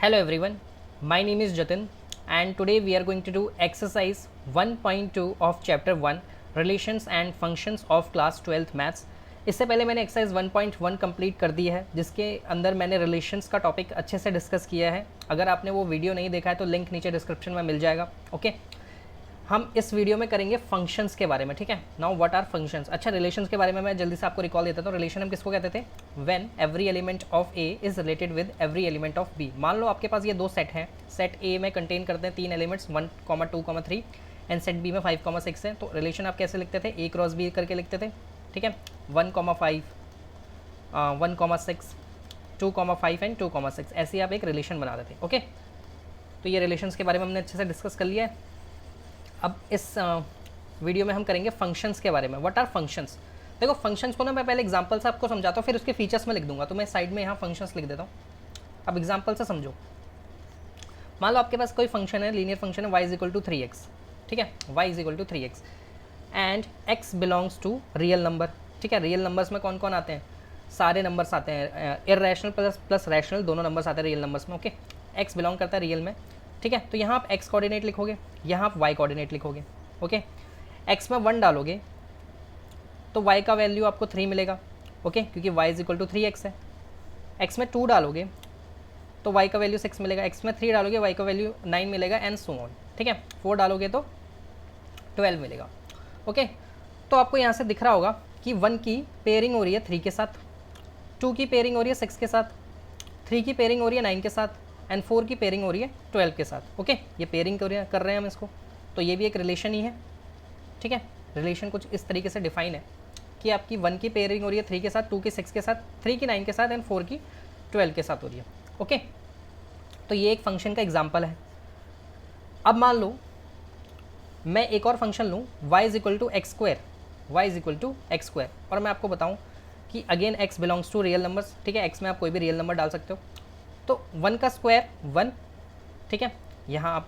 Hello everyone, my name is Jatin and today we are going to do exercise 1.2 of chapter 1 relations and functions of class 12th maths। इससे पहले मैंने exercise 1.1 complete कर दी है जिसके अंदर मैंने relations का टॉपिक अच्छे से डिस्कस किया है। अगर आपने वो वीडियो नहीं देखा है तो लिंक नीचे डिस्क्रिप्शन में मिल जाएगा। ओके, हम इस वीडियो में करेंगे फंक्शंस के बारे में। ठीक है, नाउ व्हाट आर फंक्शंस। अच्छा, रिलेशंस के बारे में मैं जल्दी से आपको रिकॉल देता हूँ। रिलेशन हम किसको कहते थे? When every element of A is related with every element of B. मान लो आपके पास ये दो सेट हैं। सेट ए में कंटेन करते हैं 3 एलिमेंट्स 1, 2, 3 एंड सेट बी में 5, 6 है। तो रिलेशन आप कैसे लिखते थे? ए क्रॉस बी करके लिखते थे। ठीक है, 1, 5, 1, 6, 2, 5 एंड 2, 6 ऐसे आप एक रिलेशन बनाते थे। ओके, तो ये रिलेशंस के बारे में हमने अच्छे से डिस्कस कर लिया है। अब इस वीडियो में हम करेंगे फंक्शंस के बारे में। What are functions? देखो, फंक्शंस को ना मैं पहले एग्जांपल से आपको समझाता हूँ, फिर उसके फीचर्स में लिख दूंगा। तो मैं साइड में यहाँ फंक्शंस लिख देता हूँ। अब एग्जांपल से समझो। मान लो आपके पास कोई फंक्शन है, लीनियर फंक्शन है y = 3x। ठीक है, y = 3x and x belongs to real number. ठीक है, रियल नंबर्स में कौन कौन आते हैं? सारे नंबर्स आते हैं, इर्रेशनल प्लस रैशनल दोनों नंबर्स आते हैं रियल नंबर्स में। ओके, x बिलोंग करता है रियल में। ठीक है, तो यहाँ आप x कोऑर्डिनेट लिखोगे, यहाँ आप y कोऑर्डिनेट लिखोगे। ओके, x में 1 डालोगे तो y का वैल्यू आपको 3 मिलेगा। ओके, क्योंकि y = 3x है। x में 2 डालोगे तो y का वैल्यू 6 मिलेगा। x में 3 डालोगे y का वैल्यू 9 मिलेगा एंड सो ऑन। ठीक है, 4 डालोगे तो 12 मिलेगा। ओके, तो आपको यहाँ से दिख रहा होगा कि 1 की पेयरिंग हो रही है 3 के साथ, 2 की पेयरिंग हो रही है 6 के साथ, 3 की पेयरिंग हो रही है 9 के साथ एंड 4 की पेयरिंग हो रही है 12 के साथ। ओके, ये पेयरिंग कर रहे हैं हम इसको, तो ये भी एक रिलेशन ही है। ठीक है, रिलेशन कुछ इस तरीके से डिफाइन है कि आपकी 1 की पेयरिंग हो रही है 3 के साथ, 2 की 6 के साथ, 3 की 9 के साथ एंड 4 की 12 के साथ हो रही है। ओके, तो ये एक फंक्शन का एग्जाम्पल है। अब मान लो मैं एक और फंक्शन लूँ y = x², y = x² और मैं आपको बताऊँ कि again x belongs to real numbers. ठीक है, x में आप कोई भी रियल नंबर डाल सकते हो। तो 1 का स्क्वायर 1। ठीक है, यहाँ आप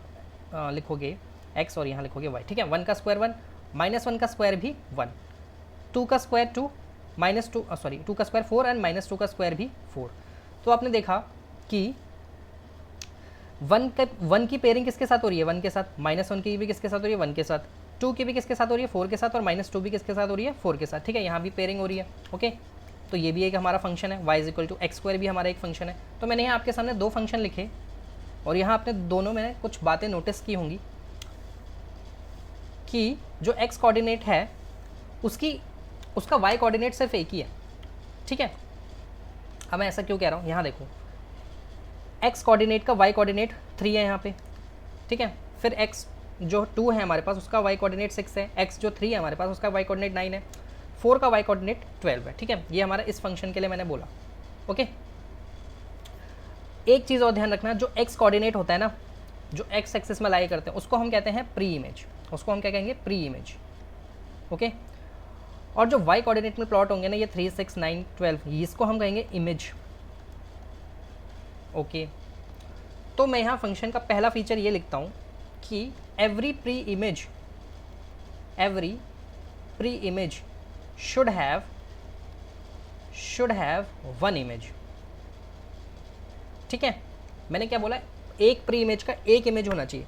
लिखोगे x और यहाँ लिखोगे y। ठीक है, 1 का स्क्वायर 1, -1 का स्क्वायर भी 1, 2 का स्क्वायर 2, -2 2 का स्क्वायर 4 एंड -2 का स्क्वायर भी 4। तो आपने देखा कि 1 की पेयरिंग किसके साथ हो रही है? 1 के साथ। -1 की भी किसके साथ हो रही है? 1 के साथ। 2 की भी किसके साथ हो रही है? 4 के साथ। और -2 भी किसके साथ हो रही है? 4 के साथ। ठीक है, यहाँ भी पेयरिंग हो रही है। ओके, तो ये भी एक हमारा फंक्शन है। y = x² भी हमारा एक फंक्शन है। तो मैंने यहाँ आपके सामने 2 फंक्शन लिखे और यहाँ आपने दोनों में कुछ बातें नोटिस की होंगी कि जो x कोऑर्डिनेट है उसका y कोऑर्डिनेट सिर्फ एक ही है। ठीक है, अब मैं ऐसा क्यों कह रहा हूँ? यहाँ देखो, x कोऑर्डिनेट का y कोऑर्डिनेट 3 है यहाँ पे। ठीक है, फिर x जो 2 है हमारे पास उसका y कोऑर्डिनेट 6 है, x जो 3 है हमारे पास उसका y कोऑर्डिनेट 9 है, 4 का y कोऑर्डिनेट 12 है। ठीक है, ये हमारा इस फंक्शन के लिए मैंने बोला। ओके, एक चीज़ और ध्यान रखना, जो x कोऑर्डिनेट होता है ना, जो x एक्सिस में लाई करते हैं उसको हम कहते हैं प्री इमेज। उसको हम क्या कहेंगे? Pre image. ओके, और जो y कोऑर्डिनेट में प्लॉट होंगे ना, ये 3, 6, 9, 12, इसको हम कहेंगे इमेज। ओके, तो मैं यहाँ फंक्शन का पहला फीचर ये लिखता हूँ कि every pre image should have 1 image. ठीक है, मैंने क्या बोला? एक प्री इमेज का एक इमेज होना चाहिए।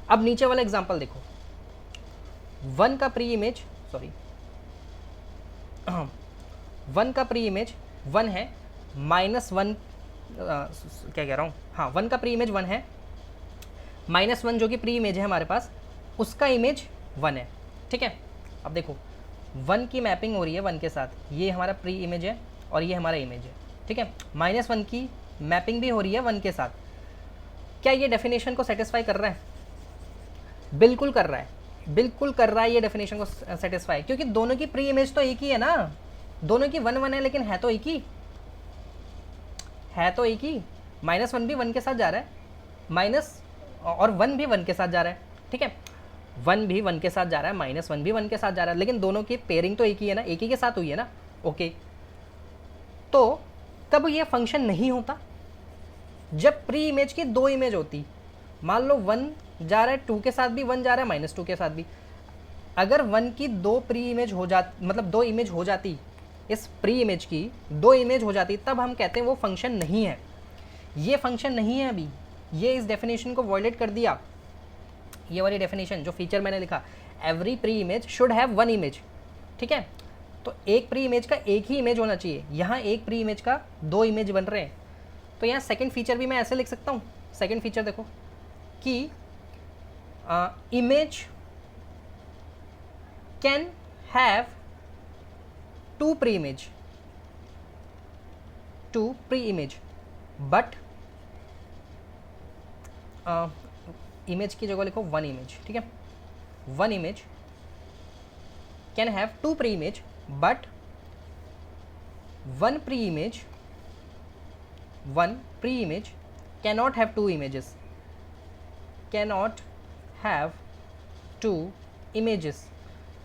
अब नीचे वाला एग्जांपल देखो, 1 का प्री इमेज 1 है, -1 क्या कह रहा हूँ? हाँ, 1 का प्री इमेज 1 है, -1 जो कि प्री इमेज है हमारे पास उसका इमेज 1 है। ठीक है, अब देखो 1 की मैपिंग हो रही है 1 के साथ, ये हमारा प्री इमेज है और ये हमारा इमेज है। ठीक है, -1 की मैपिंग भी हो रही है 1 के साथ। क्या ये डेफिनेशन को सेटिस्फाई कर रहा है? बिल्कुल कर रहा है, बिल्कुल कर रहा है, ये डेफिनेशन को सेटिस्फाई, क्योंकि दोनों की प्री इमेज तो एक ही है ना। दोनों की 1 है लेकिन है तो एक ही। -1 भी 1 के साथ जा रहा है, माइनस और 1 भी 1 के साथ जा रहा है। ठीक है, 1 भी 1 के साथ जा रहा है, -1 भी 1 के साथ जा रहा है, लेकिन दोनों की पेयरिंग तो एक ही है ना, एक ही के साथ हुई है ना। ओके, तो तब ये फंक्शन नहीं होता जब प्री इमेज की 2 इमेज होती। मान लो 1 जा रहा है 2 के साथ भी, 1 जा रहा है -2 के साथ भी। अगर 1 की 2 प्री इमेज हो जाती, मतलब 2 इमेज हो जाती, इस प्री इमेज की 2 इमेज हो जाती, तब हम कहते हैं वो फंक्शन नहीं है। ये फंक्शन नहीं है अभी, ये इस डेफिनेशन को वॉयलेट कर दिया, ये वाली डेफिनेशन जो फीचर मैंने लिखा, every pre image should have one image, ठीक है। तो एक प्री इमेज का एक ही इमेज होना चाहिए, यहाँ एक प्री इमेज का दो इमेज बन रहे हैं। तो यहाँ सेकंड फीचर भी मैं ऐसे लिख सकता हूँ। सेकंड फीचर देखो कि image can have two pre image but image की जगह लिखो वन इमेज, ठीक है। One image can have two pre image but one pre image cannot have two images, cannot have two images।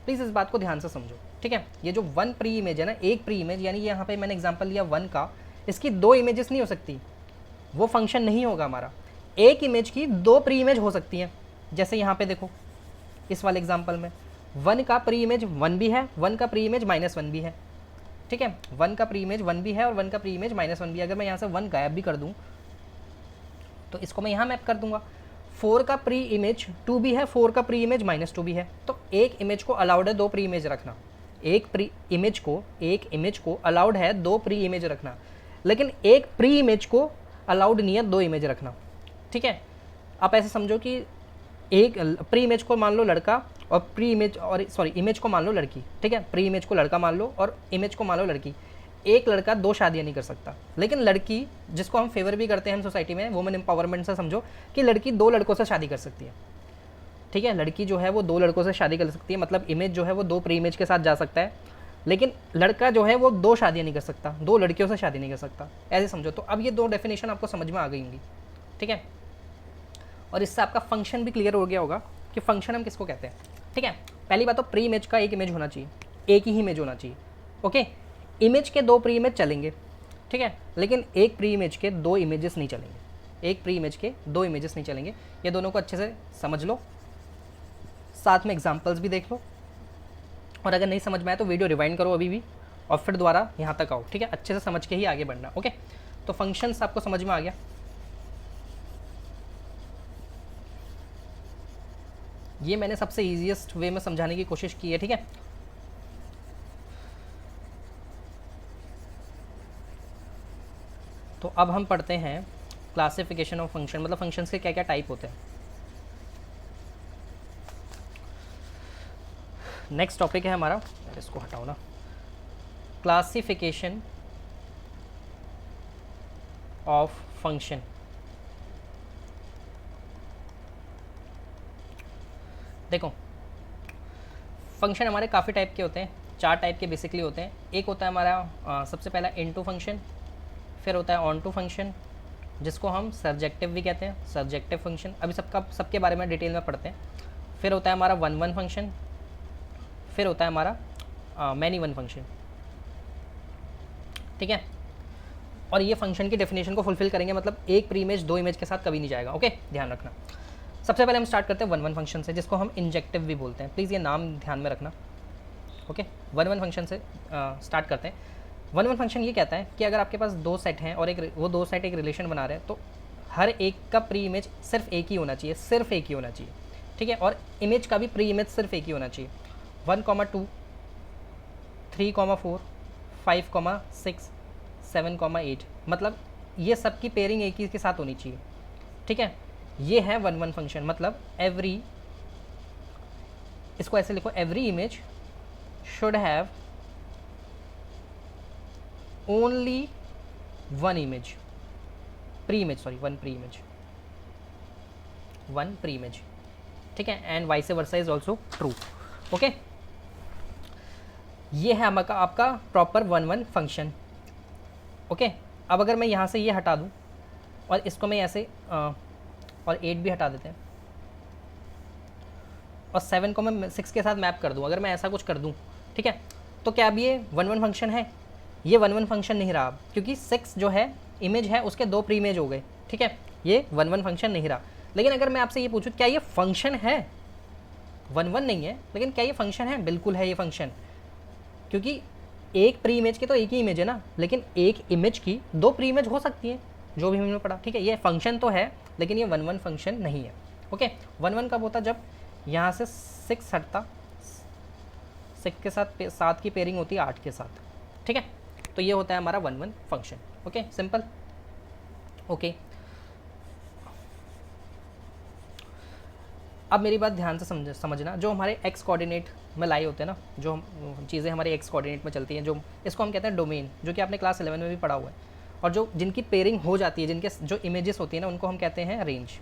Please इस बात को ध्यान से समझो, ठीक है। ये जो वन प्री इमेज है ना, एक प्री इमेज, यानी यहाँ पे मैंने एग्जांपल लिया वन का, इसकी दो इमेजेस नहीं हो सकती, वो फंक्शन नहीं होगा हमारा। एक इमेज की दो प्री इमेज हो सकती हैं, जैसे यहाँ पे देखो इस वाले एग्जांपल में वन का प्री इमेज वन भी है, वन का प्री इमेज -1 भी है, ठीक है। वन का प्री इमेज वन भी है और वन का प्री इमेज -1 भी है। अगर मैं यहाँ से वन गायब भी कर दूँ तो इसको मैं यहाँ मैप कर दूंगा। 4 का प्री इमेज 2 भी है, 4 का प्री इमेज -2 भी है। तो एक इमेज को अलाउड है दो प्री इमेज रखना, एक इमेज को अलाउड है दो प्री इमेज रखना, लेकिन एक प्री इमेज को अलाउड नहीं है दो इमेज रखना, ठीक है। आप ऐसे समझो कि एक प्री इमेज को मान लो लड़का और इमेज को मान लो लड़की, ठीक है। प्री इमेज को लड़का मान लो और इमेज को मान लो लड़की। एक लड़का दो शादियां नहीं कर सकता, लेकिन लड़की, जिसको हम फेवर भी करते हैं हम सोसाइटी में, वुमेन एम्पावरमेंट से समझो कि लड़की दो लड़कों से शादी कर सकती है, ठीक है। लड़की जो है वो दो लड़कों से शादी कर सकती है, मतलब इमेज जो है वो दो प्री इमेज के साथ जा सकता है, लेकिन लड़का जो है वो दो शादियां नहीं कर सकता, दो लड़कियों से शादी नहीं कर सकता, ऐसे समझो। तो अब ये दो डेफिनेशन आपको समझ में आ गई होंगी, ठीक है। और इससे आपका फंक्शन भी क्लियर हो गया होगा कि फंक्शन हम किसको कहते हैं, ठीक है। पहली बात तो प्री इमेज का एक इमेज होना चाहिए, एक ही इमेज होना चाहिए, ओके। इमेज के दो प्री इमेज चलेंगे, ठीक है, लेकिन एक प्री इमेज के दो इमेजेस नहीं चलेंगे, एक प्री इमेज के दो इमेजेस नहीं चलेंगे। ये दोनों को अच्छे से समझ लो, साथ में एग्जांपल्स भी देख लो, और अगर नहीं समझ में आए तो वीडियो रिवाइंड करो अभी भी और फिर दोबारा यहाँ तक आओ, ठीक है। अच्छे से समझ के ही आगे बढ़ना, ओके। तो फंक्शंस आपको समझ में आ गया। ये मैंने सबसे ईजिएस्ट वे में समझाने की कोशिश की है, ठीक है। तो अब हम पढ़ते हैं क्लासिफिकेशन ऑफ फंक्शन, मतलब फंक्शंस के क्या क्या टाइप होते हैं। नेक्स्ट टॉपिक है हमारा, इसको हटाओ ना, क्लासिफिकेशन ऑफ फंक्शन। देखो फंक्शन हमारे काफ़ी टाइप के होते हैं, 4 टाइप के बेसिकली होते हैं। एक होता है हमारा सबसे पहला इनटू फंक्शन, फिर होता है ऑन टू फंक्शन जिसको हम सर्जेक्टिव भी कहते हैं, सर्जेक्टिव फंक्शन, अभी सबके बारे में डिटेल में पढ़ते हैं। फिर होता है हमारा वन फंक्शन, फिर होता है हमारा मैनी वन फंक्शन, ठीक है। और ये फंक्शन की डेफिनेशन को फुलफिल करेंगे, मतलब एक प्री इमेज दो इमेज के साथ कभी नहीं जाएगा, ओके, ध्यान रखना। सबसे पहले हम स्टार्ट करते हैं वन फंक्शन से, जिसको हम इंजेक्टिव भी बोलते हैं, प्लीज़ ये नाम ध्यान में रखना, ओके। वन फंक्शन से स्टार्ट करते हैं। वन फंक्शन ये कहता है कि अगर आपके पास दो सेट हैं और वो दो सेट एक रिलेशन बना रहे हैं, तो हर एक का प्री इमेज सिर्फ एक ही होना चाहिए, सिर्फ एक ही होना चाहिए, ठीक है। और इमेज का भी प्री इमेज सिर्फ एक ही होना चाहिए। 1,2, 3,4, 5,6, 7,8, मतलब ये सब की पेयरिंग एक ही के साथ होनी चाहिए, ठीक है। ये है वन फंक्शन, मतलब एवरी, इसको ऐसे लिखो, every image should have only one pre image, ठीक है। And vice versa is also true, okay. ये है आपका प्रॉपर वन फंक्शन, ओके। अब अगर मैं यहाँ से ये हटा दूँ और इसको मैं ऐसे और 8 भी हटा देते हैं और 7 को मैं 6 के साथ मैप कर दूँ, अगर मैं ऐसा कुछ कर दूँ, ठीक है, तो क्या अब ये वन फंक्शन है? ये वन फंक्शन नहीं रहा अब, क्योंकि 6 जो है इमेज है उसके दो प्री इमेज हो गए, ठीक है। ये वन फंक्शन नहीं रहा। लेकिन अगर मैं आपसे ये पूछूं क्या ये फंक्शन है? वन नहीं है, लेकिन क्या ये फंक्शन है? बिल्कुल है ये फंक्शन, क्योंकि एक प्री इमेज की तो एक ही इमेज है ना, लेकिन एक इमेज की दो प्री इमेज हो सकती है, जो भी हमने पढ़ा, ठीक है। ये फंक्शन तो है लेकिन ये 1 1 फंक्शन नहीं है। ओके, 1 1 कब होता, जब यहाँ से 6 हटता, 6 के साथ 7 की पेयरिंग होती है 8 के साथ, ठीक है। तो ये होता है हमारा 1 1 फंक्शन। Okay, simple. ओके, अब मेरी बात ध्यान से समझना, जो हमारे एक्स कोऑर्डिनेट में लाई होते हैं ना, जो चीज़ें हमारे एक्स कोऑर्डिनेट में चलती हैं, जो इसको हम कहते हैं डोमेन, जो कि आपने क्लास 11 में भी पढ़ा हुआ है। और जो जिनकी पेयरिंग हो जाती है, जिनके जो इमेजेस होती है ना, उनको हम कहते हैं रेंज,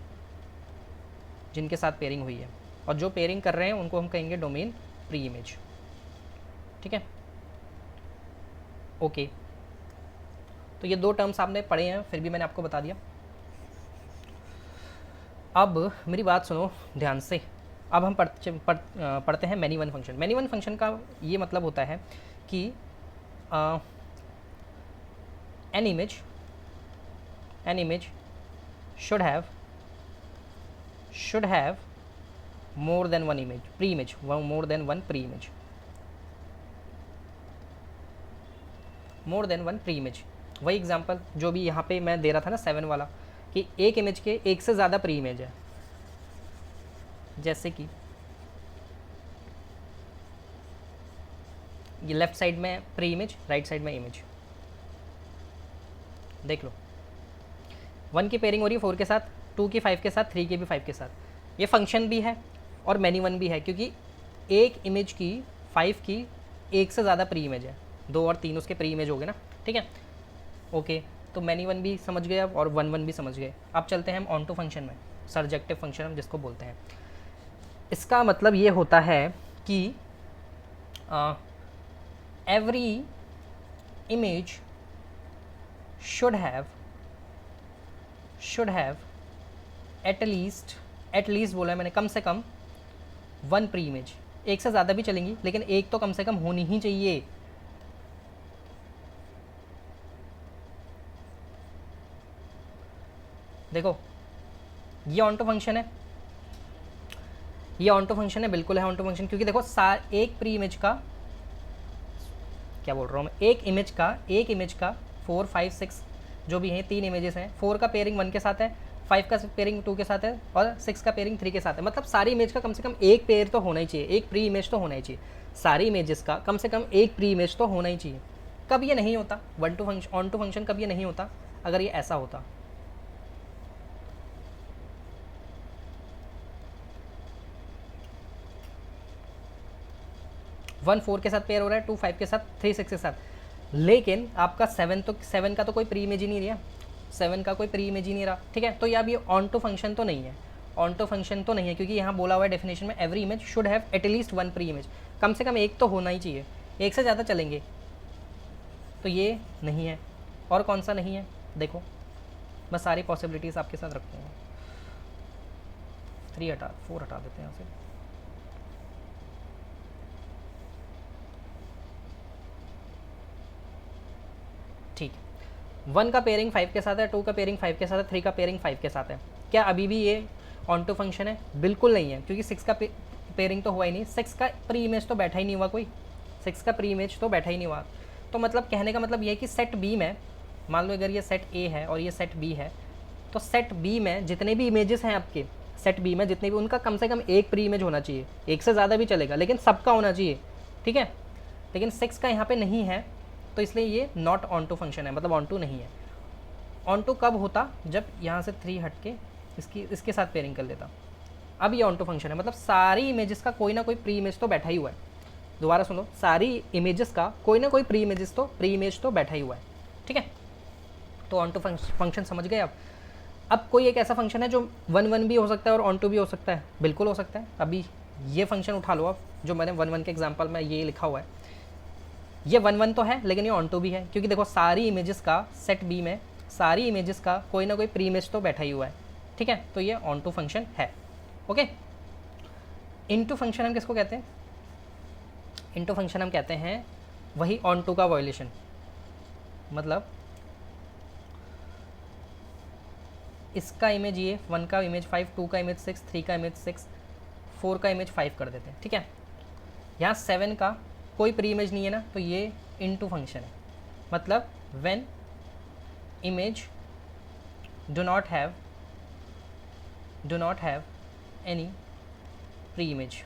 जिनके साथ पेयरिंग हुई है। और जो पेयरिंग कर रहे हैं उनको हम कहेंगे डोमेन प्री इमेज, ठीक है। ओके, तो ये 2 टर्म्स आपने पढ़े हैं, फिर भी मैंने आपको बता दिया। अब मेरी बात सुनो ध्यान से। अब हम पढ़ते हैं many one function. Many one function का ये मतलब होता है कि an image should have more than one image, pre image, more than one pre image, more than one pre image. वही एग्जांपल जो भी यहाँ पे मैं दे रहा था ना 7 वाला, कि एक इमेज के एक से ज़्यादा प्री इमेज है। जैसे कि ये लेफ्ट साइड में प्री इमेज, राइट साइड में इमेज, देख लो। 1 की पेयरिंग हो रही है 4 के साथ, 2 की 5 के साथ, 3 की भी 5 के साथ। ये फंक्शन भी है और मैनी वन भी है, क्योंकि एक इमेज की 5 की एक से ज़्यादा प्री इमेज है, 2 और 3 उसके प्री इमेज हो गए ना, ठीक है। ओके, तो मैनी वन भी समझ गए अब, और 1 1 भी समझ गए। अब चलते हैं हम ऑन टू फंक्शन में, सर्जेक्टिव फंक्शन हम जिसको बोलते हैं। इसका मतलब ये होता है कि every image should have at least बोला है मैंने, कम से कम 1 प्री इमेज। एक से ज़्यादा भी चलेंगी लेकिन एक तो कम से कम होनी ही चाहिए। देखो, ये ऑन टू फंक्शन है, ये ऑन टू फंक्शन है, बिल्कुल है ऑन टू फंक्शन, क्योंकि देखो एक प्री इमेज का, क्या बोल रहा हूँ मैं, एक इमेज का 4 5 6 जो भी हैं 3 इमेजेस हैं। 4 का पेयरिंग 1 के साथ है, 5 का पेयरिंग 2 के साथ है, और 6 का पेयरिंग 3 के साथ है। मतलब सारी इमेज का कम से कम एक पेयर तो होना ही चाहिए, एक प्री इमेज तो होना ही चाहिए। सारी इमेजेस का कम से कम एक प्री इमेज तो होना ही चाहिए। कब ये नहीं होता ऑन टू फंक्शन, कब ये नहीं होता, अगर ये ऐसा होता। 1 4 के साथ पेयर हो रहा है, 2 5 के साथ, 3 6 के साथ, लेकिन आपका 7 का तो कोई प्री इमेज ही नहीं रहा, 7 का कोई प्री इमेज ही नहीं रहा, ठीक है। तो ये अब ये ऑन टू फंक्शन तो नहीं है, ऑन टू फंक्शन तो नहीं है, क्योंकि यहाँ बोला हुआ है डेफिनेशन में, एवरी इमेज शुड हैव एटलीस्ट 1 प्री इमेज, कम से कम एक तो होना ही चाहिए, एक से ज़्यादा चलेंगे तो ये नहीं है। और कौन सा नहीं है, देखो मैं सारी पॉसिबिलिटीज़ आपके साथ रखूँगा। 4 हटा देते हैं यहाँ से। ठीक, 1 का पेयरिंग 5 के साथ है, 2 का पेयरिंग 5 के साथ है, 3 का पेयरिंग 5 के साथ है। क्या अभी भी ये ऑन टू फंक्शन है? बिल्कुल नहीं है, क्योंकि 6 का पेयरिंग तो हुआ ही नहीं, 6 का प्री इमेज तो बैठा ही नहीं हुआ, कोई 6 का प्री इमेज तो बैठा ही नहीं हुआ। तो मतलब कहने का मतलब ये है कि सेट बी में, मान लो अगर ये सेट ए है और ये सेट बी है, तो सेट बी में जितने भी इमेजेस हैं आपके, सेट बी में जितने भी, उनका कम से कम एक प्री इमेज होना चाहिए, एक से ज़्यादा भी चलेगा लेकिन सबका होना चाहिए, ठीक है। लेकिन 6 का यहाँ पे नहीं है, तो इसलिए ये नॉट ऑन टू फंक्शन है, मतलब ऑन टू नहीं है। ऑन टू कब होता? जब यहाँ से 3 हट के इसके साथ पेयरिंग कर लेता। अब ये ऑन टू फंक्शन है, मतलब सारी इमेजेस का कोई ना कोई प्री इमेज तो बैठा ही हुआ है। दोबारा सुनो, सारी इमेजेस का कोई ना कोई प्री इमेज तो बैठा ही हुआ है, ठीक है। तो ऑन टू फंक्शन समझ गए आप। अब कोई एक ऐसा फंक्शन है जो 1 1 भी हो सकता है और ऑन टू भी हो सकता है, बिल्कुल हो सकता है। अभी ये फंक्शन उठा लो आप, जो मैंने 1 1 के एग्जाम्पल में ये लिखा हुआ है, ये 1 1 तो है लेकिन ये ऑन टू भी है, क्योंकि देखो सारी इमेजेस का, सेट बी में सारी इमेजेस का कोई ना कोई प्री इमेज तो बैठा ही हुआ है, ठीक है। तो ये ऑन टू फंक्शन है, ओके। इनटू फंक्शन हम किसको कहते हैं? इनटू फंक्शन हम कहते हैं वही ऑन टू का वायोलेशन, मतलब इसका इमेज ये 1 का इमेज 5, 2 का इमेज 6, 3 का इमेज 6, 4 का इमेज 5 कर देते हैं, ठीक है। यहाँ 7 का कोई प्री इमेज नहीं है ना, तो ये इनटू फंक्शन है, मतलब when image do not have any pre image,